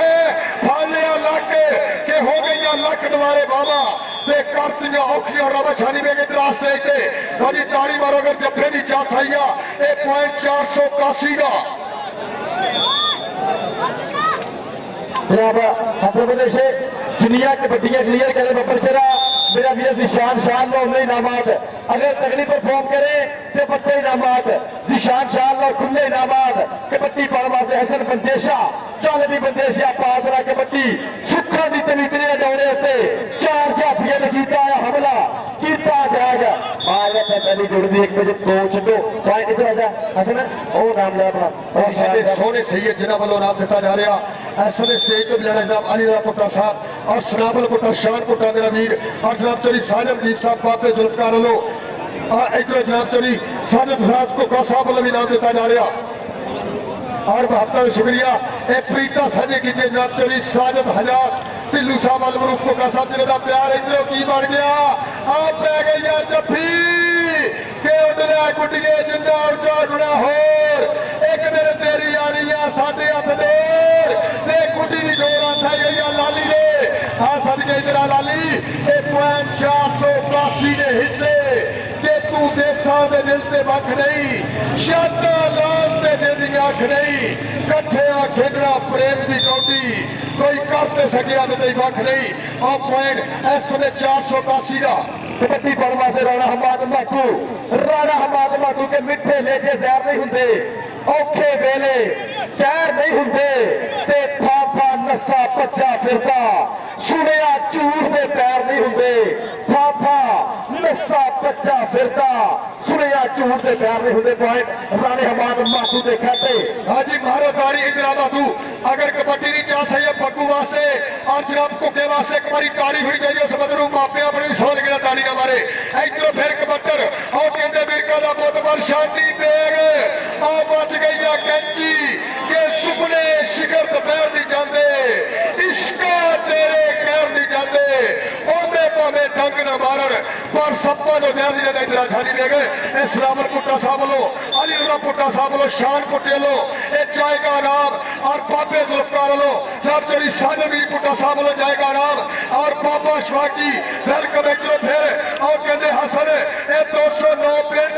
फाले लक के हो गई लक दुआरे बाबा ते करतियां औखियां रब छानी में के रास्ते ते सारी ताड़ी मारो अगर जफे की चाह आई ए पॉइंट 481 का जनाब हसन प्रदेश दुनिया कबड्डियां क्लियर करे बब्बर शेरा मेरा वीर जिशान शाह लो उन्हें इनामात अगर तगड़ी परफॉर्म करे तो बड़े इनामात जिशान शाह लो खुले इनामात कबड्डी पालवा से हसन बंदेशा चल भी बंदेशा पासरा कबड्डी सुखा दी तवीतरे दौरे होते चार झापिया ने कीता हमला कीता जाएगा मारिया पहली जुड़दी एक बजे कोच दो पॉइंट इधर आ जा हसन ओ नाम ले अपना और साडे सोहने सैयद जिन्हां वालों नाम दिता जा रहा इस समय स्टेज तो मिलना जनाब अली राला पुट्टा साहब और सनाबल पुट्टा शान पुट्टा मेरा वीर और जनाब चौधरी साजम जी साहब बापे जुल्फकार लो इधर जनाब चौधरी साजद हजात को साहब वालों भी नाम दिता जा रहा और बहत्तर शुक्रिया ए प्रीता साझे की जनाब चौधरी साजद हजात ढिल्लू साहब वाल मरूफ को साहब जिन्हें प्यार इधरों की बन गया आप पै गई जफी के उडलिया गुड्डिए जिंदा उचा जुड़ा होर एक दिन तेरी आनी है साढ़े हथ डोर ते गुड्डी की डोर आथा गई लाली ने हाँ सद गई तेरा लाली ए पॉइंट 482 के हिस्से के तू देसा दे दिल से वख नहीं शादा लाल ते दिल दी अख नहीं कट्ठे खेडना प्रेम की कौटी कोई करते सकिया तो कोई वख नहीं और पॉइंट इस समय 481 का कबड्डी पलवा से राणा हमाद मातू के मिठे लेजे जहर नहीं होंगे औखे वेले कैर नहीं होंगे ते थापा नशा भज्जा फिरता सुनिया झूठ के पैर नहीं होंगे थापा नशा भज्जा फिरता सुनिया झूठ के पैर नहीं होंगे पॉइंट राणे हमाद मातू के खाते हाजी मारो तारी इंदिरा मातू अगर कबड्डी की चाह सही है पक्कू वास्ते और जनाब कुके वास्ते एक बारी तारी हुई चाहिए उस बदलू मापे अपनी सोल गिरा तारी ना मारे इधरों फिर कबड्डर और कहते बिरका का बहुत बड़ शांति बेग आ बच गई है कैंची के सुपने शिखर दोपहर नहीं जाते इश्का तेरे कैर नहीं जाते ओमे भावे डंग न मारन पर सप्पा जो ध्यान दिया इधर छाली दे गए सलामत पुट्टा साहब लो अली रुला पुट्टा साहब लो शान पुट्टे लो ए जाएगा नाम और बाबे जुल्फकार लो जब तेरी साजमी पुट्टा साहब लो जाएगा नाम और बाबा शवाकी वेलकम इधरों फिर और कहते हसन ए 209 पिंड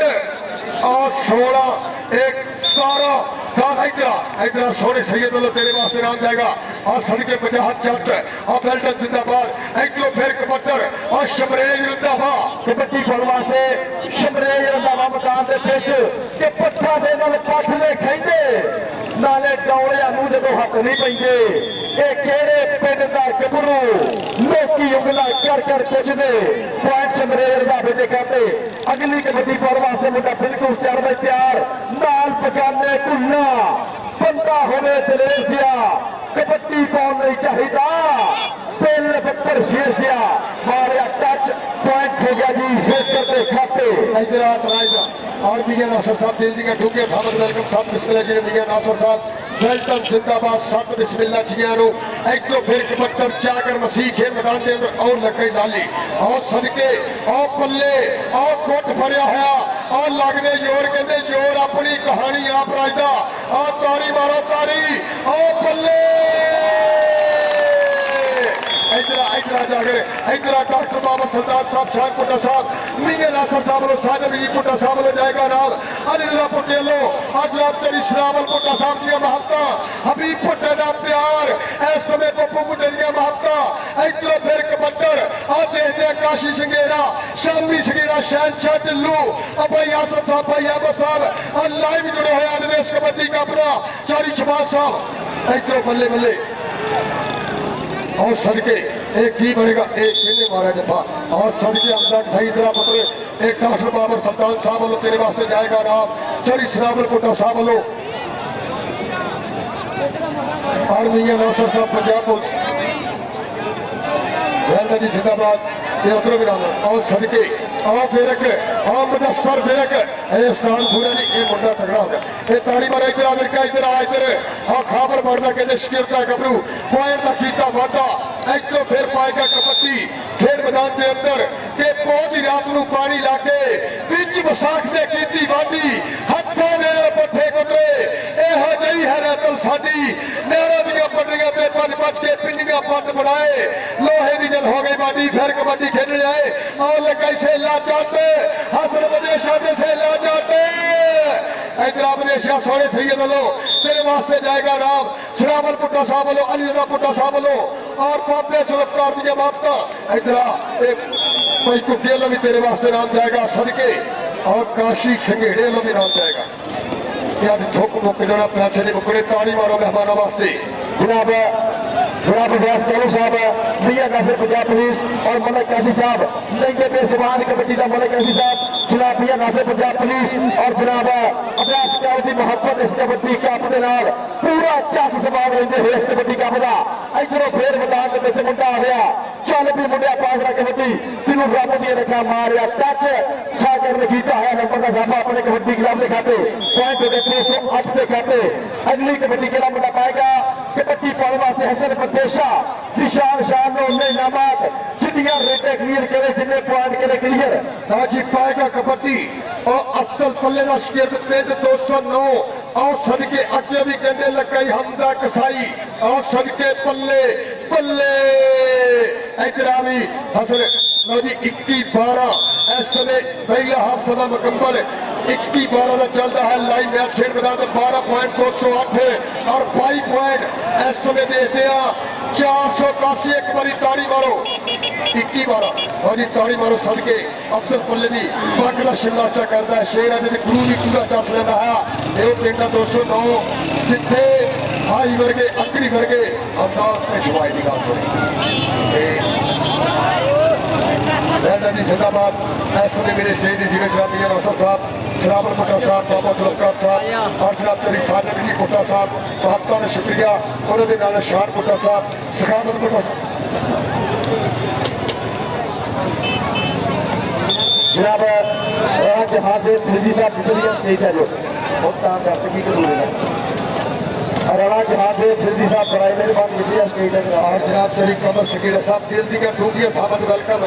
और 16 एक 17 इधर सोने सैयद वालों तेरे वास्ते नाम जाएगा और सड़के बजा हाथ चट और बेल्टन जिंदाबाद इधरों फिर कबड्डर और शमरेज जिंदाबाद कबड्डी पलवा से शमरेज रंधावा मैदान के पिच के पट्ठा दे नाल पठ ने खेंदे नाले डौलिया नूं जदों हथ नहीं पैंदे ए किहड़े पिंड दा गभरू लोकी उंगला कर पुछदे पॉइंट शमरेज रंधावे दे कहते अगली कबड्डी पलवा से मुंडा बिल्कुल तैयार नाल पजाने कुल्ला बंदा होवे दलेर जिया कबड्डी पाउण नहीं चाहिदा दिल बब्बर शेर जिया मारिया टच पॉइंट हो गया जी जेकर के खाते इधर राजा और मियां नासर साहब दिल दी ढूंगे थामद वेलकम साहब बिस्मिल्लाह जी मियां नासर साहब वेलकम जिंदाबाद साथ बिस्मिल्लाह जिया रो इधरों फिर कबड्डर जाकर मसीह के मैदान के अंदर और लगे लाली और सदके और पल्ले और कोट फड़िया होया और लगने जोर कहते जोर अपनी कहानी आप राजदा और तारी मारो तारी और पल्ले इधर जाकर इधर डॉक्टर बाबा सरदार साहब शाह पुट्टा साहब मियां नासर साहब लो साजम जी पुट्टा साहब लो जाएगा नाम अली रुला पुट्टे लो आज रात तेरी शरावल पुट्टा साहब की महत्ता हबीब पुट्टे का प्यार इस समय पप्पू पुट्टे की महत्ता इधरों फिर कबड्डर आज देखते काशी संगेरा शामी संगेरा शहनशाह ढिल्लू भाई आसफ साहब भाई अहमद साहब और लाइव जुड़े हुए अनवेश कबड्डी का अपना चौरी शबाज साहब इधरों बल्ले बल्ले और सदके एक की बनेगा एक किन्ने मारा जफा और सदके अमदाद सही तरह पुत्र एक डॉक्टर बाबर सुल्तान साहब वालों तेरे वास्ते जाएगा नाम चौरी सरावल पुट्टा साहब वालों और मियां नासर साहब पंजाब पुलिस जी जिंदाबाद ये उधरों भी नाम और सदके और फिरक और मुदस्सर फिरक ये स्थान पूरा नहीं ये मुंडा तगड़ा होगा ये ताड़ी मारा इधर अमेरिका इधर आ इधर और खबर बढ़ना कहते शिकरता गबरू पॉइंट का कीता वादा इधरों फिर पाएगा कबड्डी खेल मैदान के अंदर के बहुत ही रात ਨੂੰ पानी लाके बिच विसाख ने कीती वादी हत्थों ने पट्ठे कुतरे ਇਹੋ ਜਿਹੀ ਹੈ ਰਤਲ ਸਾਡੀ ਨਹਿਰਾਂ ਦੀਆਂ ਪੱਟੀਆਂ ਤੇ ਭੱਜ ਕੇ ਪਿੰਡੀਆਂ ਪੱਟ ਬਣਾਏ ਲੋਹੇ ਦੀ ਜਲ ਹੋ ਗਈ ਬਾਡੀ ਫਿਰ ਕਬੱਡੀ ਖੇਡਣ ਆਏ ਔਰ ਲਗਾਈ ਸੇਲਾ ਚੱਟ ਹਸਨ ਬਦੇਸ਼ਾ ਦੇ ਸੇਲਾ ਚੱਟ ਇਧਰ ਬਦੇਸ਼ਾ ਸੋਹਣੇ ਸਈਦ ਵੱਲੋਂ ਤੇਰੇ ਵਾਸਤੇ ਜਾਏਗਾ ਰਾਮ ਸ਼ਰਾਵਲ ਪੁੱਟਾ ਸਾਹਿਬ ਵੱਲੋਂ ਅਲੀ ਰਜ਼ਾ ਪੁੱਟਾ ਸਾਹਿਬ ਵੱਲੋਂ ਔਰ ਪਾਪੇ ਸੁਲਫਕਾਰ ਦੀਆਂ ਬਾਪਤਾ ਇਧਰ भाई कुटिया भी तेरे वास्ते नाम जाएगा सदके और काशी संघेड़े वालों भी नाम जाएगा यार थुक मुक जाना पैसे नहीं मुकने ताली मारो मेहमानों वास्ते जनाब जनाब व्यास कालू साहब मियां नासिर पंजाब पुलिस और मलक कैसी साहब लंगे पे सवान कबड्डी का मलक कैसी साहब जनाब मियां नासिर पंजाब पुलिस और जनाब अभ्यास काल की मोहब्बत इस कबड्डी कप के नाल पूरा चस सवाल लेंदे हुए इस कबड्डी कप का इधरों फिर मैदान के विच मुंडा आ गया चल भी मुंडिया पास रख कबड्डी तिनू रब दी रखा मारिया टच सागर ने कीता है नंबर का इजाफा अपने कबड्डी क्लब के खाते पॉइंट हो गए 308 के खाते अगली कबड्डी केड़ा मुंडा पाएगा कबड्डी पाने वास्ते हसन प्रदेशा जिशान शान ने उन्हें इनामात जितनियां रेटे क्लियर करे जितने पॉइंट करे क्लियर जी पाएगा कबड्डी और अफसल पल्ले का शिकरत पेंट 209 और सदके अगे भी कहने लगाई हमदा कसाई और सदके पल्ले पल्ले इकरामी हसन लो जी 21-12 इस समय पहला हाफ समय मुकम्मल 21-12 का चलता है लाइव मैच खेल मैदान 12.208 और 5 पॉइंट इस समय देते हैं 481 एक बारी ताड़ी मारो 21-12 और जी ताड़ी मारो सदके अफसल पल्ले भी बाकला शिमला चा करता है शेर है गुरु भी पूरा चस लेना है ये पिंड 209 जिथे हाई वर्गे अकड़ी वर्गे अमदावाद में छुआई की गल सुनी जिंदाबाद इस समय मेरे स्टेज की जिले जनाब मियां नौसर साहब शरावल पुट्टा साहब बाबा जुल्फकार साहब और जनाब तेरी सादिक जी पुट्टा साहब बहुत बहुत शुक्रिया उन्होंने नाल शान पुट्टा साहब सखावत पुट्टा जनाब जहाज थ्री साहब जितनी स्टेज है जो बहुत तार करते की कसूर है राणा जहाज फिरदी साहब बड़ाई मेहरबानी की स्टेज है और जनाब चरी कमर सकीरा साहब दिल दी डूंगी थामत वेलकम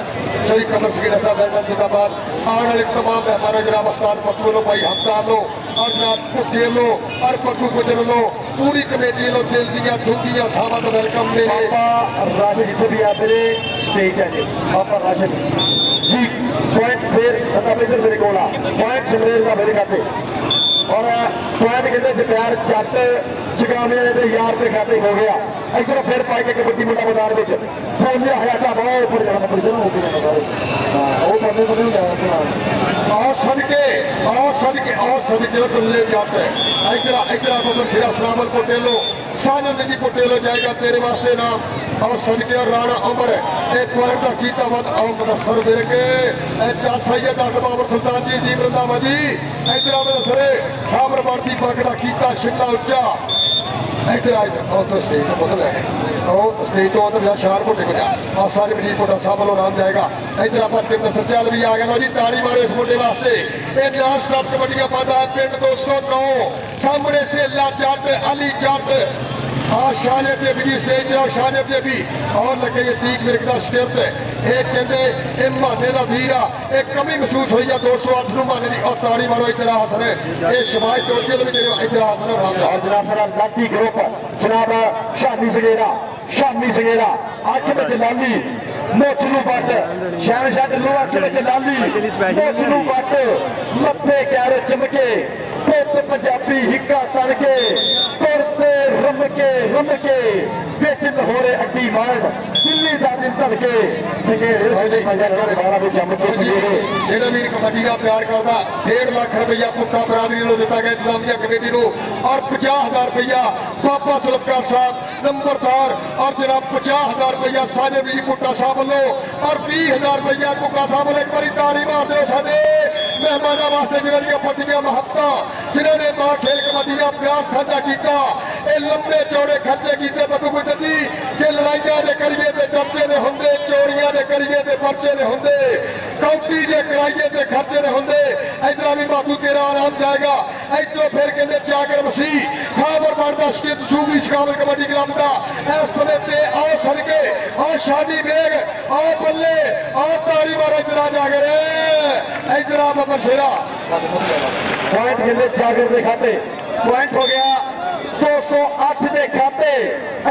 चरी कमर सकीरा साहब वेलकम जिंदाबाद आने वाले तमाम मेहमानों जनाब उस्ताद पप्पू लो भाई हमदा लो और जनाब कुटे लो और पप्पू गुजर लो पूरी कमेटी लो दिल दी डूंगी थामत वेलकम मेरे पापा राशिद जितने भी आप मेरे स्टेज है जी पापा राशिद जी पॉइंट फिर मेरे को पॉइंट समरेर का मेरे खाते और पॉइंट कहते प्यार जट जगामिया यार के खाते हो गया इधर फिर पाई के कबड्डी मुंडा मैदान में बोलिया हयाता बहुत ऊपर जाना परिजन हो गया वो बंदे को नहीं जाना और सदके तुल्ले जाते इधर इधर मतलब सिरा सलामत कोटेलो साजद जी कोटेलो जाएगा तेरे वास्ते नाम और सदके और राणा अमर एक पॉइंट का कीता वत और मुनफर दे के सैयद डॉक्टर बाबर सुल्तान जी वृंदावन जी इधर सरे खाबर बढ़ती पकड़ा कीता शिमला उच्चा इधर आए और तो स्टेज बोतल है और स्टेज तो उधर शार को टिक जा और सारे मजीद कोटा साहब वालों नाम जाएगा इधर आप चल भी आ गया लो जी ताड़ी मारो इस मुंडे वास्ते एक लास्ट स्टॉप कबड्डियां पाता है पिंड 209 सामने से ला जाट अली जाट और शाने पे भी स्टेज और शाने पे भी और लगे ये ठीक मेरे का शिकरत एक कहते ए माने का वीर आ एक कमी महसूस हुई है 208 नु माने दी और ताड़ी मारो इधर हाथ ने ये शमाय चौधरी भी तेरे इधर हाथ ने और जनाब सारा लाठी ग्रुप जनाब शामी सगेरा अख में लाली मोचनू बट शहनशाह ढिल्लों अख में लाली मोचनू बट मत्थे क्यारे चमके पुत पंजाबी हिक्का तड़के तुरते रमके बिच लहोरे अड्डी मार दिल्ली का दिन तड़के जेड़ा भी कबड्डी का प्यार करता 1.5 लाख रुपया पुट्टा बरादरी को दिता गया इंतजामिया कमेटी को और 50,000 रुपया बाबा सुलफकार साहब नंबरदार और जनाब 50,000 रुपया साजिद जी पुट्टा साहब वालों और 20,000 रुपया कुका साहब वाले एक बार ताली मार दो साडे मेहमानों वास्ते जिन्होंने पट्टियां महब्बत जिन्होंने मां खेल कबड्डी का प्यार साझा किया ये लंबे चौड़े खर्चे किए बदू गुजर जी कि लड़ाइया के करिए चर्चे ने होंगे चोरियां करिए ते पर्चे ने होंगे, काउंटी जे कराइए ते खर्चे ने होंगे। इधर भी बातू तेरा आराम जाएगा। इधरों फिर कहते जाकर मसीह खबर बनता स्किप सूबी शिकावल कबड्डी क्लब का इस समय पे आओ सड़के और शादी बेग और बल्ले और ताली मारो इधर जाकर इधर आप बशेरा पॉइंट खेले जागर के खाते पॉइंट हो गया 208 के खाते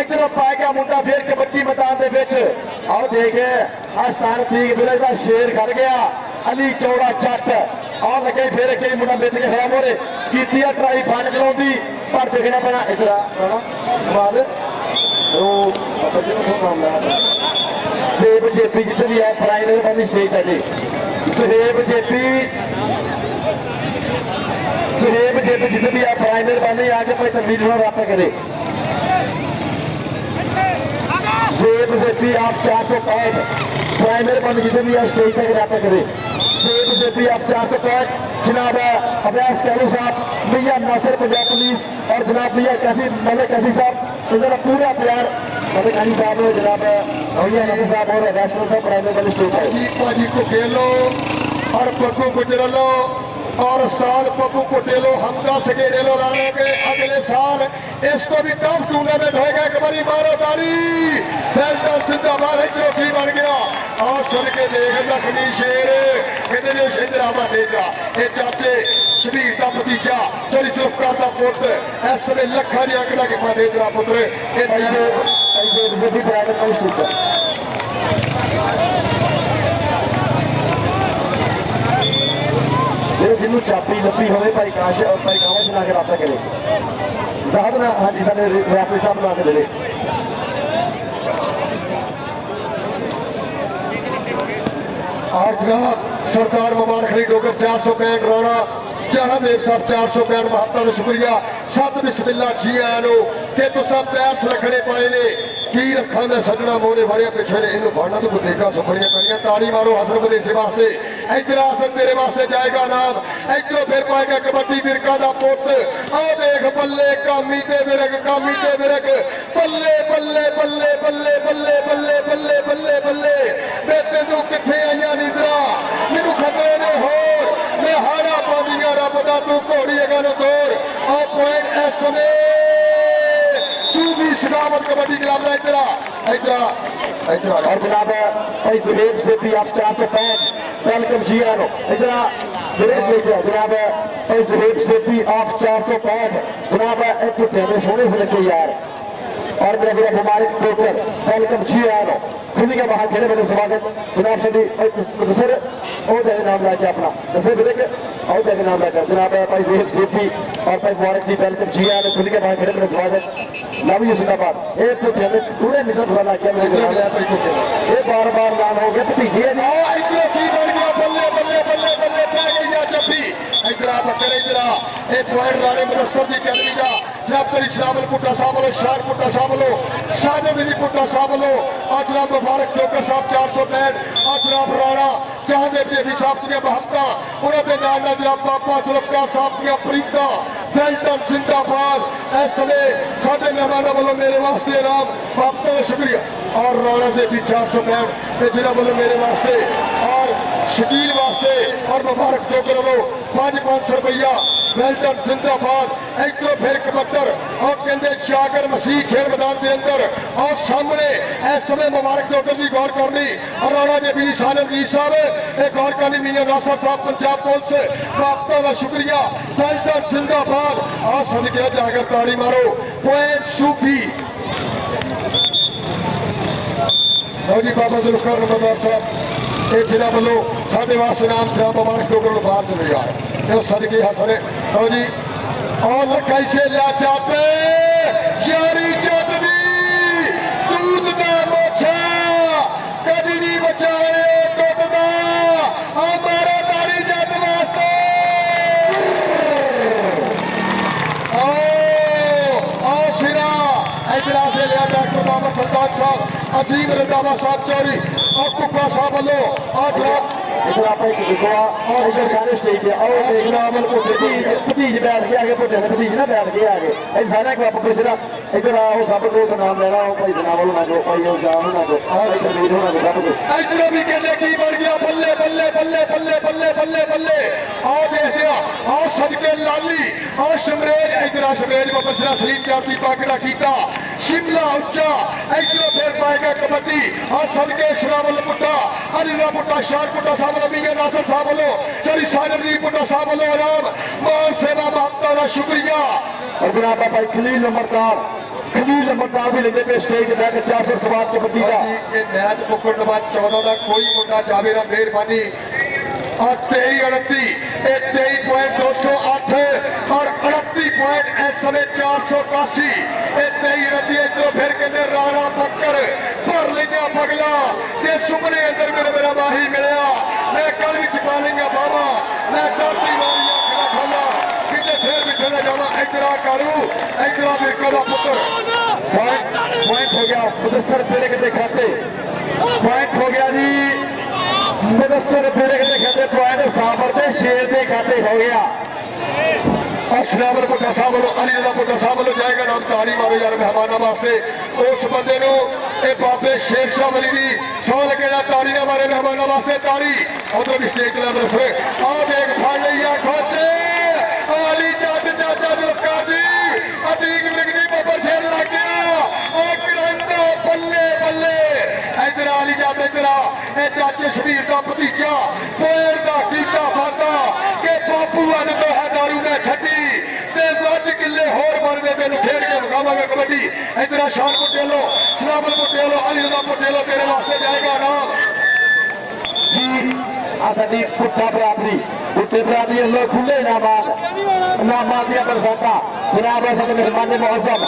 इधरों पाएगा मुंडा फिर कबड्डी मैदान के विच आओ देखे आस्थान ठीक विलेज का शेर कर गया अली चौड़ा जट और लगे फिर कई मुंडा मिल के खड़ा मोरे कीती ट्राई फन चलाउंदी पर देखना पैना इधर बाद सेब जेपी जिसे भी है फाइनल वाली स्टेज है जी सुहेब जेपी जितने भी आप फाइनल वाले आगे कोई तस्वीर रहा करे सेब जेपी आप 405 फाइनल वाले जितने भी आप स्टेज तक रहा करे सेब जेपी आप 405 जनाब अभ्यास कैलू साहब भैया नासिर पंजाब पुलिस और जनाब भैया कैसी मलिक कैसी साहब इधर पूरा प्यार मलिक अली साहब जनाब भैया नासिर साहब और अभ्यास कैलू साहब फाइनल वाली स्टेज है जी को खेलो और पप्पू गुजरलो और उस्ताद पप्पू कुटेलो हमदा सकेलो लाने के अगले साल इसको भी टफ टूर्नामेंट होगा। एक बारी मारो ताली जिंदाबाद ट्रॉफी बन गया और सुन के देख लखनी शेर कहते जो शेंद्रावा देगा ये चाचे शबीर का भतीजा चोरी जुल्फकार का पुत्र इस समय लखा जी अगला के मादेंद्रा पुत्र जिन्होंने चापी लपी हो भाई काश और भाई काश ला के रबता करे साहब ना हाँ जी सारे रैफरी साहब ला के दे और जनाब सरदार मुबारक अली डोगर 465 राणा जहादेव साहब 465 महत्ता का शुक्रिया सत बिस्मिल्ला जी आया नो कि तुसा पैर रखने पाए ने की रखा मैं सजना मोरे वाले पिछे ने इन्हों फाड़ना तो देखा सुखनिया पैनिया ताली मारो हसन बदेसे वास्ते इधर आसन तेरे वास्ते जाएगा नाम इधरों फिर पाएगा कबड्डी बिरका का पुत आ देख बल्ले कामी ते बिरक बल्ले बल्ले बल्ले बल्ले बल्ले बल्ले बल्ले बल्ले बल्ले मैं तेनू किथे आईया निद्रा मैनू खतरे ने होर मैं हाड़ा पादियां रब दा तू घोड़ी अगा नु तोड़ आ पॉइंट इस समय सूबी शिकावत कबड्डी क्लब का इधर और जनाब भाई सुहेब से भी आप 405 वेलकम जी आनो इधर जनाब भाई सुहेब से भी आप 405 जनाब एक सोने से लगे यार और मेरा मुबारक डॉक्टर वेलकम जी आनो खुद के बाहर खेले मेरे स्वागत जनाब सभी दसर और नाम लाके अपना दसर बिरक और नाम लाकर जनाब भाई सुहेब से भी और भाई मुबारक जी वेलकम जी आनो खुद के बाहर खेले मेरे स्वागत लव यू जिंदाबाद ये पुठे ने पूरे मीटर थोड़ा लाके ये बार बार लान हो गया भतीजे बल्ले बल्ले बल्ले बल्ले पै गई जब्बी इधर इधर ये पॉइंट राणे मिनिस्टर की अकेडमी का जनाब तेरी शराबल पुट्टा साहब लो शार पुट्टा साहब लो शाहजे बिनी पुट्टा साहब लो और जनाब मुबारक जोकर साहब 465 और जनाब राणा जहादेव जी साहब दिया महत्ता उन्होंने नाम ना जनाब बापा जुल्फकार साहब दिया प्रीता वेल्टन जिंदाबाद इस समय साढ़े मेहमानों वालों मेरे वास्ते नाम बापा का शुक्रिया और राणा से भी 465 जिन्हों वालों मेरे वास्ते और शकील वास्ते और मुबारक जोकर वालों 500 रुपया वेल्टन जिंदाबाद इधरों फिर कबड्डर और कहते जागर मसीह खेल मैदान के अंदर और सामने इस समय मुबारक जोकर की गौर करनी और राणा जी भी सानम जी साहब एक गौर करनी मीना नासर साहब पंजाब पुलिस वापता का शुक्रिया वेल्टन जिंदाबाद और सदके जागर ताड़ी मारो पॉइंट सूफी जी बाबा जुल्फकार नंबरदार साहब ये जिला वालों साढ़े वास्ते नाम जनाब मुबारक जोकर बाहर चले यार सदके हसन लो जी और कैसे ला चापे यारी चटनी दूध का मोछा कभी नहीं बचाए टुटदा हमारा तारी जट वास्ते ओ सिरा इधर से लिया डॉक्टर मोहम्मद फरदान साहब अजीम रंधावा साहब चौरी और कुप्पा साहब वालों और जनाब इधर आप एक दिखवा और इधर सारे स्टेज पे और शराबल को भतीज बैठ के आगे भुट्टे ने भतीज ना बैठ के आगे इन सारे क्लब कुछ ना इधर आओ सब को नाम लेना हो भाई जनावल ना को भाई हो जाओ ना को और शरीर होना को सब को इधर भी कहने की बढ़ गया बल्ले बल्ले बल्ले बल्ले बल्ले बल्ले बल्ले आओ देख दिया आओ सदके लाली आओ शमरेज इधर शमरेज को बसरा सलीम जाती पाकड़ा कीता शिमला उच्चा इधर फिर पाएगा कबड्डी और सदके शरावल पुट्टा अलीला पुट्टा शार पुट्टा साहब लबीगे नासर साहब बोलो चरी साहब पुट्टा साहब बोलो राम मान सेवा महत्ता का शुक्रिया और जनाब भाई खलील नंबरदार भी लगे पे स्टेज पे 400 सवार कबड्डी का ये मैच मुकरण बाद 14 का कोई मुंडा जावे ना मेहरबानी और 23-208 और 38 इस समय 481 इधरों फिर कहते राणा पक्कर भर लिया पगला के सुपने अंदर मेरा माही मिलया मैं कल भी चुका लिया बाबा मैं डरती वाली खड़ा खोला किते फिर बिठे ना जावा इधरा करू इधरा बिरको का पुत्र पॉइंट हो गया मुदस्सर पेरे के खाते पॉइंट हो गया जी मुदस्सर पेरे के खाते पॉइंट साबर के शेर के खाते हो गया और शरावल पुट्टा साहब वालों अली का पुट्टा साहब वालों जाएगा नाम तारी मारो यार मेहमाना वास्ते उस बंदे ए बाबे शेर शाह वली दी सौ लगे ना तारी ना मारे मेहमाना वास्ते तारी उधर भी स्टेज लेवल पे आ देख फड़ लिया खोचे अली जट चाचा जुल्का जी अतीक मृगनी बबर शेर लग गया और करंदा बल्ले बल्ले इधर अली जट इधर ए चाचे शबीर का भतीजा पोर का कीता फाता के बापू अन तो है दारू ने छड्डी ते 5 किले होर मरदे तेन खेड के मुकावांगे कबड्डी इधर शान पटेलो शराबल पटेलो अली पटेलो तेरे वास्ते जाएगा नाम जी आसादी पुट्टा बरादरी पुट्टे बरादरी लोग खुले नामाद दिया बरसाता जनाब असद मेहमान मौसम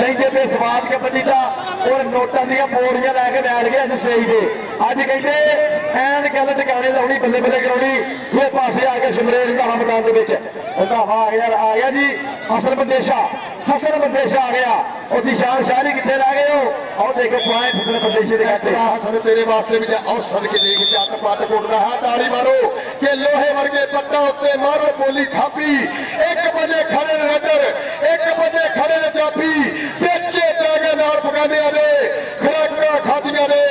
लेंगे पे स्वाद कबड्डी का और नोटा दिया बोरियां लैके बैठ गए अज स्टेज पे अज कहते एन गल टिकाने लाउनी बल्ले बल्ले कराउनी ये पासे आ गए शमरेज धावा मैदान के धावा आ गया जी हसन बंदेशा आ गया उसकी शान शायरी कितने रह गए हो और देखो पॉइंट हसन बंदेशे के खाते हसन तेरे वास्ते भी और सद के देख जट पट कोटदा है ताड़ी मारो के लोहे वर्गे पट्टा उत्ते मारो बोली थापी 1 बजे खड़े ने नडर 1 बजे खड़े ने जापी बेचे जागे नाल पकाने दे खराका खादियां ने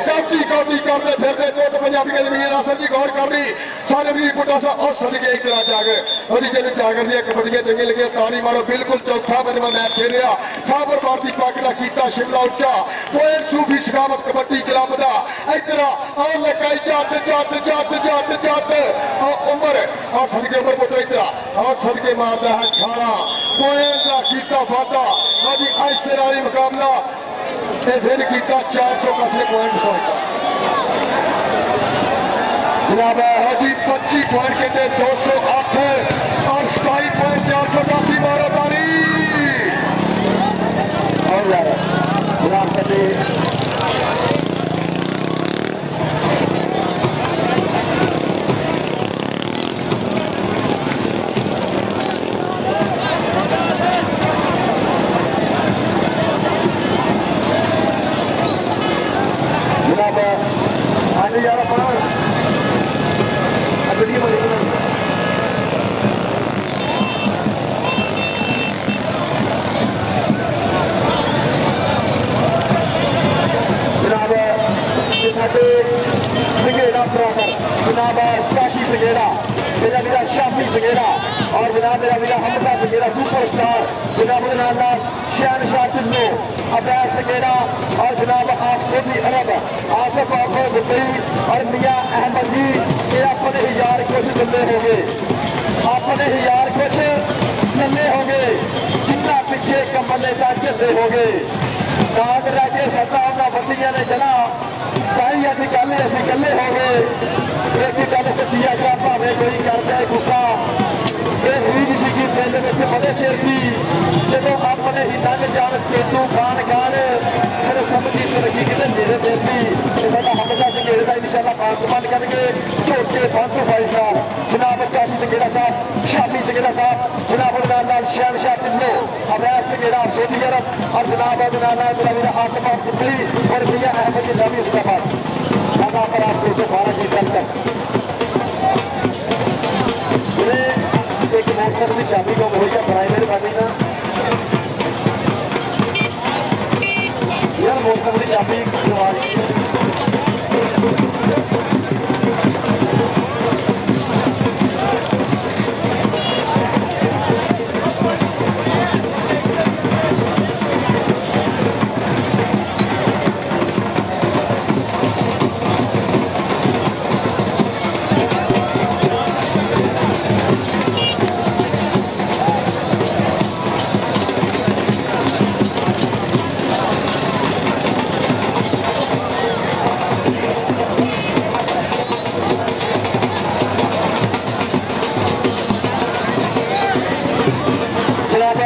कौटी कौटी करते फिरते तो पंजाबी के मीर नासर जी गौर कर रही सारे भी पुट्टा सा और सद के एक तरह जागे और जेनु जागर दी कबड्डियां चंगी लगे ताड़ी मारो बिल्कुल चौथा बनवा मैच खेलिया साबर भारती पाकड़ा कीता शिमला उच्चा पॉइंट सूफी सखावत कबड्डी क्लब दा इधर और लगाई जट जट जट जट जट और उमर और सदके उमर पुत्र इधर और सदके मारदा है छाड़ा पॉइंट का कीता फाता अभी आइश्वर्याली मुकाबला फिर कीता 481 पॉइंट सोचा जनाब जी 25 पॉइंट के 208 और 27 पॉइंट 482 मारो तारी और यार जनाब कभी जनाब आने यार अपना अगली वाली संगेड़ा बराबर जनाब काशी संगेड़ा मेरा मेरा शाफी संगेड़ा और जनाब मेरा मेरा हमदा संगेड़ा सुपरस्टार जनाब शहनशाह टिल्लो अब्बास संगेड़ा और जनाब आफसदी अरब आसफ आफो दुबई और मियाँ अहमद जी ये अपने ही यार कुछ नल्ले हो गए अपने ही यार कुछ नल्ले हो गए जिन्ना पीछे कमले का झंडे हो गए नाग राजे सत्ता उन्होंने बंदियां ने चला ताई अभी कल असी कले हो गए एक गल सच्ची है क्या भावे कोई कर जाए गुस्सा ये रीज सी दिल में बड़े चिर की जो अपने ही तंग जान केतू खान खान फिर समझी तरक्की कितने मेरे दिल की साडा हमदा संघेड़े का इंशाअल्लाह मान करके छोटे 5 स्टार जनाब काशी संघेड़ा साहब शामी संघेड़ा साहब जनाब लाल शहनशाह टिल्लो अवैस संघेड़ा सऊदी अरब और जनाब मेरा आसफ दुबई और मियाँ अहमद जी नबी इस्लामाबाद पर आप 212 की कल तक मोटरसाइकिल की चाबी गुम हुई है, बराए मेहरबानी ना यार मोटरसाइकिल की चाबी गवा जनाब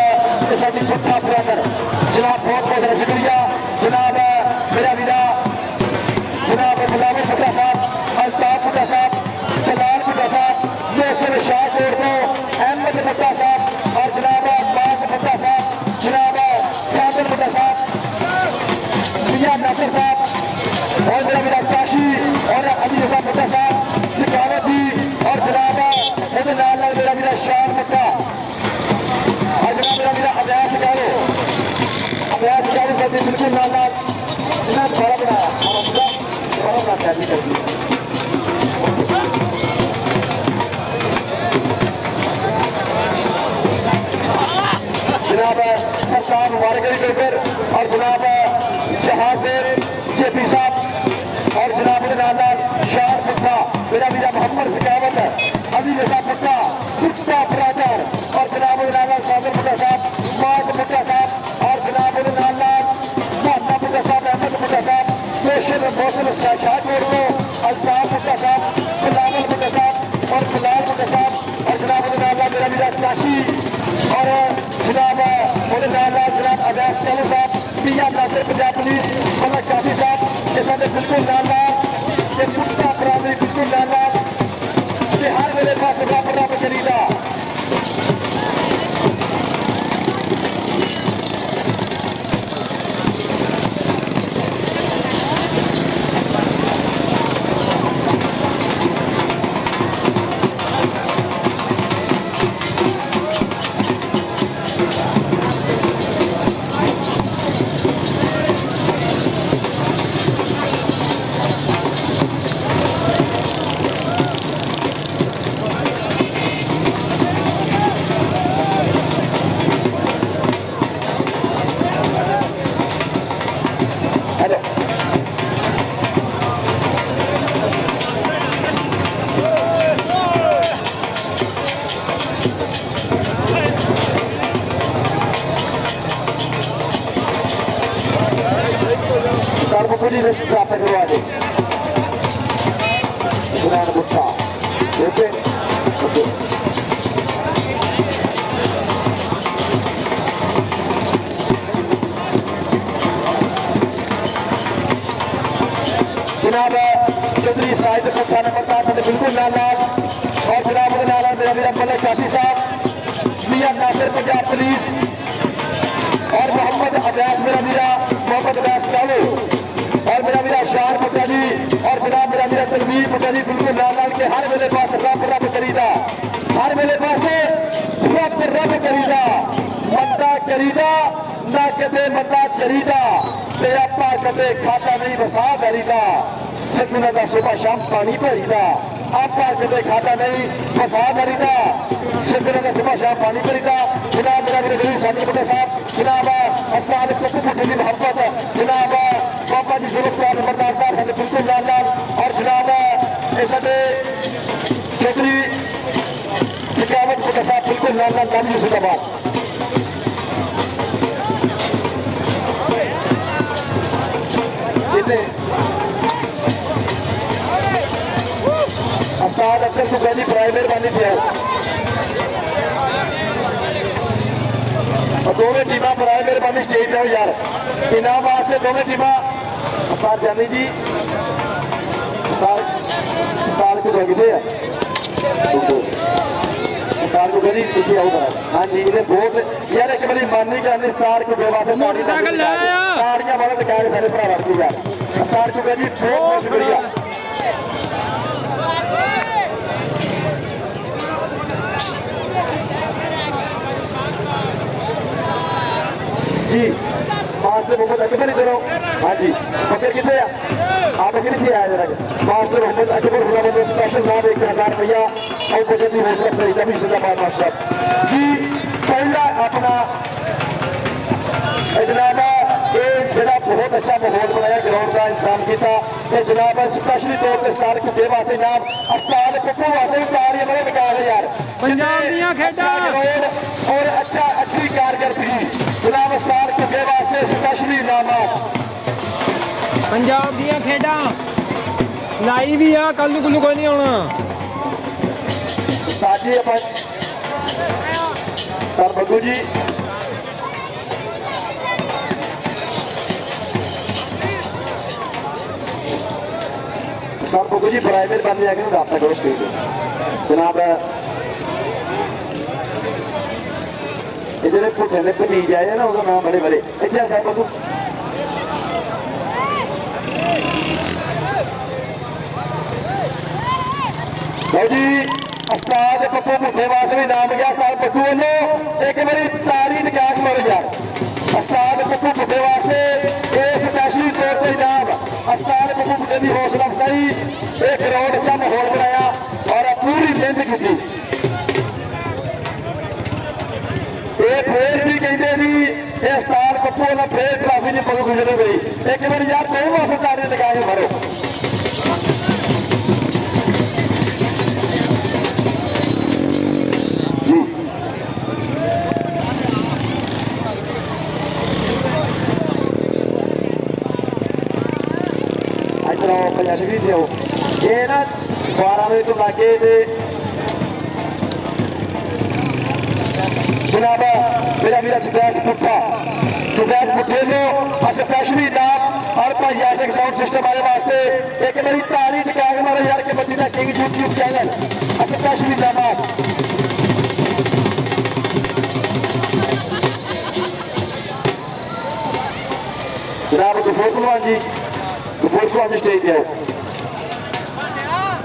साडी छोटा ब्रदर जनाब बहुत बहुत शुक्रिया जनाब मेरा वीरा जनाब बिलावल भुट्टा साहब अल्ताफ भुट्टा साहब दलाल भुट्टा साहब मोहसिन शाहकोट को अहमद भुट्टा साहब और जनाब बाग भुट्टा साहब जनाब सादिल भुट्टा साहब मियां नासिर साहब और मेरा वीरा काशी और अली रजा भुट्टा साहब सिकावत जी और जनाब मेरे नाल मेरा वीरा शाह भुट्टा और जनाब मेरा वीरा अभ्यास गाओ सब बिल्कुल नाल नाल इतना बड़ा बनाया और अपना बड़ा बना कर दी जनाब सरकार मुबारक अली पेपर और जनाब जहाज जेपी साहब और जनाब लाल शाह भुट्टा मेरा वीरा मोहम्मद सिकावत अली रजा भुट्टा भुट्टा ब्रदर और जनाब लाल सागर भुट्टा साहब माद भुट्टा साहब और जनाब लाल मोहम्मद भुट्टा साहब अहमद भुट्टा साहब पेशर मोहसिन शाहकोट को अल्ताफ भुट्टा साहब बिलावल भुट्टा साहब और बिलाल भुट्टा साहब और जनाब लाल मेरा वीरा काशी और जनाब जनाब अवैस चालू साहब मियां नासिर पंजाब पुलिस मतलब काशी साहब ये साढ़े बिल्कुल लाल लाल ये भुट्टा बरादरी बिल्कुल लाल लाल ये हर वेले पास रब रब करीदा कर्मपुरी लिस्ट प्राप्त करवा दे जनाब भुट्टा ओके जनाब चौधरी साहिद भुट्टा नंबर 7 बिल्कुल लाल लाल और जनाब लाल मेरा वीरा मलिक काशी साहब मियां नासिर पंजाब पुलिस और मोहम्मद अब्बास मेरा वीरा मोहम्मद अब्बास चालू और मेरा वीरा शाह भुट्टा जी और जनाब मेरा वीरा तलवीर भुट्टा जी बिल्कुल लाल लाल के हर वेले पास रब रब करीदा हर वेले पास रब रब करीदा मंदा करीदा ना कदे मंदा चरीदा ते आपा कदे खाता नहीं वसा करीदा सकूना का सुबह शाम पानी भरीदा आपा कदे खाता नहीं वसा करीदा सकूना का सुबह शाम पानी भरीदा जनाब मेरा वीरा गरीब सादिल भुट्टा साहब जनाब अस्ताद पप्पू भुट्टे की मोहब्बत जनाब बाबा जी जुल्फकार नंबरदार साहब साढ़े बिल्कुल लाल लाल और जनाब साढ़े चौधरी सिकावत भुट्टा साहब बिल्कुल लाल लाल गांधी मुर्शिदाबाद अस्ताद अक्सर सुखा जी बराए मेहरबानी से और दोवें टीमां बराए मेहरबानी स्टेज पे हो यार इनाम वास्ते दोवें टीमां उस्ताद जानी जी उस्ताद को लगे उस्ताद को करी तुझे आऊगा हाँ जी इन्हें बहुत यार एक बारी मन नहीं करनी उस्ताद को बेवा से ताड़ियां वाला टका के सारे भरा वर्ग यार उस्ताद को करी बहुत शुक्रिया मोहम्मद अकबर इधर आओ। हाँ जी बकर कितने आप बकर कितने आया जरा मास्टर मोहम्मद अकबर हुआ मतलब स्पेशल नाम 1000 रुपया और बजट की हौसला अफजाई का भी जिंदाबाद मास्टर जी। पहला अपना जनाबा ये जरा बहुत अच्छा माहौल बनाया ग्राउंड का इंतजाम किया जनाब स्पेशली तौर पर स्टार कुत्ते वास्ते नाम अस्ताल कुकू वास्ते तारियां बड़े निकाल है यार पंजाब दियां खेडां और अच्छा अच्छी कारकर्दगी जनाब स्टार कुत्ते वास्ते स्पेशली इनामात पंजाब दियां खेडां लाइव भी आ कल नूं कोई नहीं आउणा साजी अपन सर बग्गू जी सर बग्गू जी बराए मेहरबानी आके रब्ता करो स्टेज जनाब ये जो भुट्टे ने भतीज आए ना उसका नाम बड़े बड़े इतना सर बग्गू जी उस्ताद पप्पू भुट्टे वास्ते भी नाम गया उस्ताद पप्पू वालों एक बारी तारी निकास मारो यार उस्ताद पप्पू भुट्टे वास्ते ये स्पेशली तौर पर इनाम उस्ताद पप्पू भुट्टे की हौसला अफजाई एक ग्राउंड अच्छा माहौल बनाया और पूरी मेहनत की फिर भी कहते भी ये उस्ताद पप्पू वाला फिर ट्रॉफी नहीं पग गुजर गई एक बार यार दो वास्ते तारी निकास मारो ये ना 12 बजे तो लागे जनाब मेरा मेरा सुदेश पुट्ठा लो स्पेशली नाम और भाई आशिक साउंड सिस्टम वाले वास्ते एक मेरी तारी निकाल के मारो यार के बच्ची का किंग यूट्यूब चैनल स्पेशली नाम जनाब गफूर पहलवान जी स्टेज पे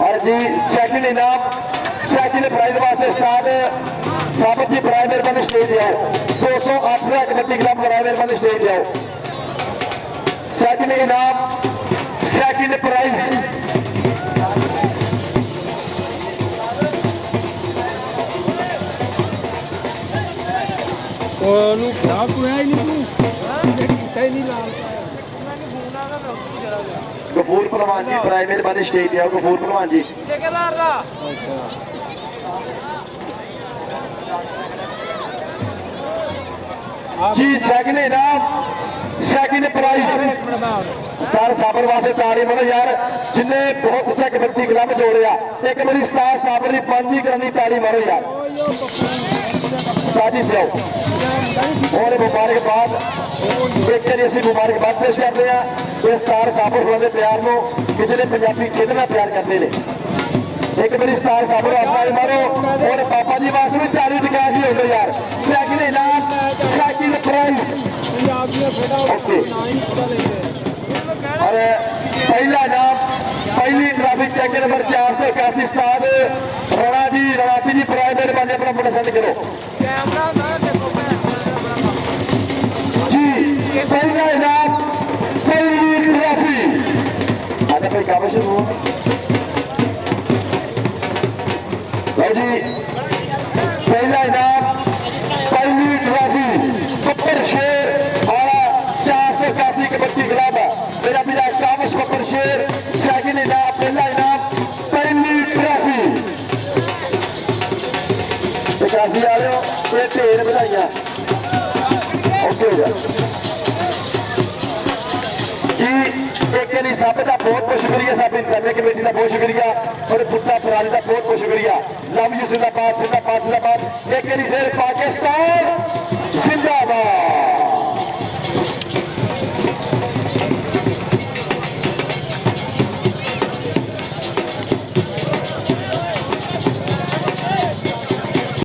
और जी सेकंड इनाम सेकंड प्राइज वास्ते उस्ताद साबित जी बराए मेहरबानी स्टेज पे आओ 208 कबड्डी क्लब बराए मेहरबानी स्टेज पे आओ सेकंड इनाम सेकंड प्राइज ਉਹਨੂੰ ਖਰਾਬ ਹੋਇਆ ਹੀ ਨਹੀਂ ਤੂੰ ਕੀਤਾ ਹੀ ਨਹੀਂ ਲਾਲ गफूर पहलवान जी बराए मेहरबानी स्टेज पे आओ गफूर पहलवान जी ਠੇਕੇਦਾਰ ਦਾ जी सेकंड इनाम सेकंड प्राइज स्टार साबर वास्ते तारी मारो यार जिन्हें बहुत अच्छा कबड्डी क्लब जोड़िया एक मेरी स्टार साबर की 5 करनी तारी मारो यार साजी से आओ और मुबारकबाद एक बार असं मुबारकबाद पेश करते हैं इस स्टार साबर होने प्यार को कि जिन्हें पंजाबी खेलना प्यार करते हैं एक मेरी स्टार साबर वास्ते मारो और पापा जी वास्ते भी तारी टिका ही हो यार सेकंड इनाम सेकंड प्राइज ਪੰਜਾਬ ਦੀਆਂ ਖੇਡਾਂ ओके ਨਾ ਹੀ ਪਤਾ ਲੈਂਦੇ और पहला इनाम पहली ट्रॉफी चेक नंबर 481 उस्ताद राणा जी रणाती जी बराए मेहरबानी अपना मुंडा सेंड करो ਕੈਮਰਾ ਸਾਰਾ ਦੇਖੋ जी पहला इनाम पहली ट्रॉफी आजा भाई काम शुरू हो लो जी पहला इनाम पहली ट्रॉफी बब्बर शेर और 481 कबड्डी क्लब मेरा मेरा कामश बब्बर शेर सेकंड इनाम पहला इनाम पहली ट्रॉफी काफी आ रहे हो ये ढेर बधाइयां ओके हो गया जी एक बारी सब का बहुत बहुत शुक्रिया सब इंतजामिया कमेटी का बहुत शुक्रिया और पुट्टा फराज का बहुत बहुत शुक्रिया लव यू जिंदाबाद जिंदाबाद जिंदाबाद एक बारी फिर पाकिस्तान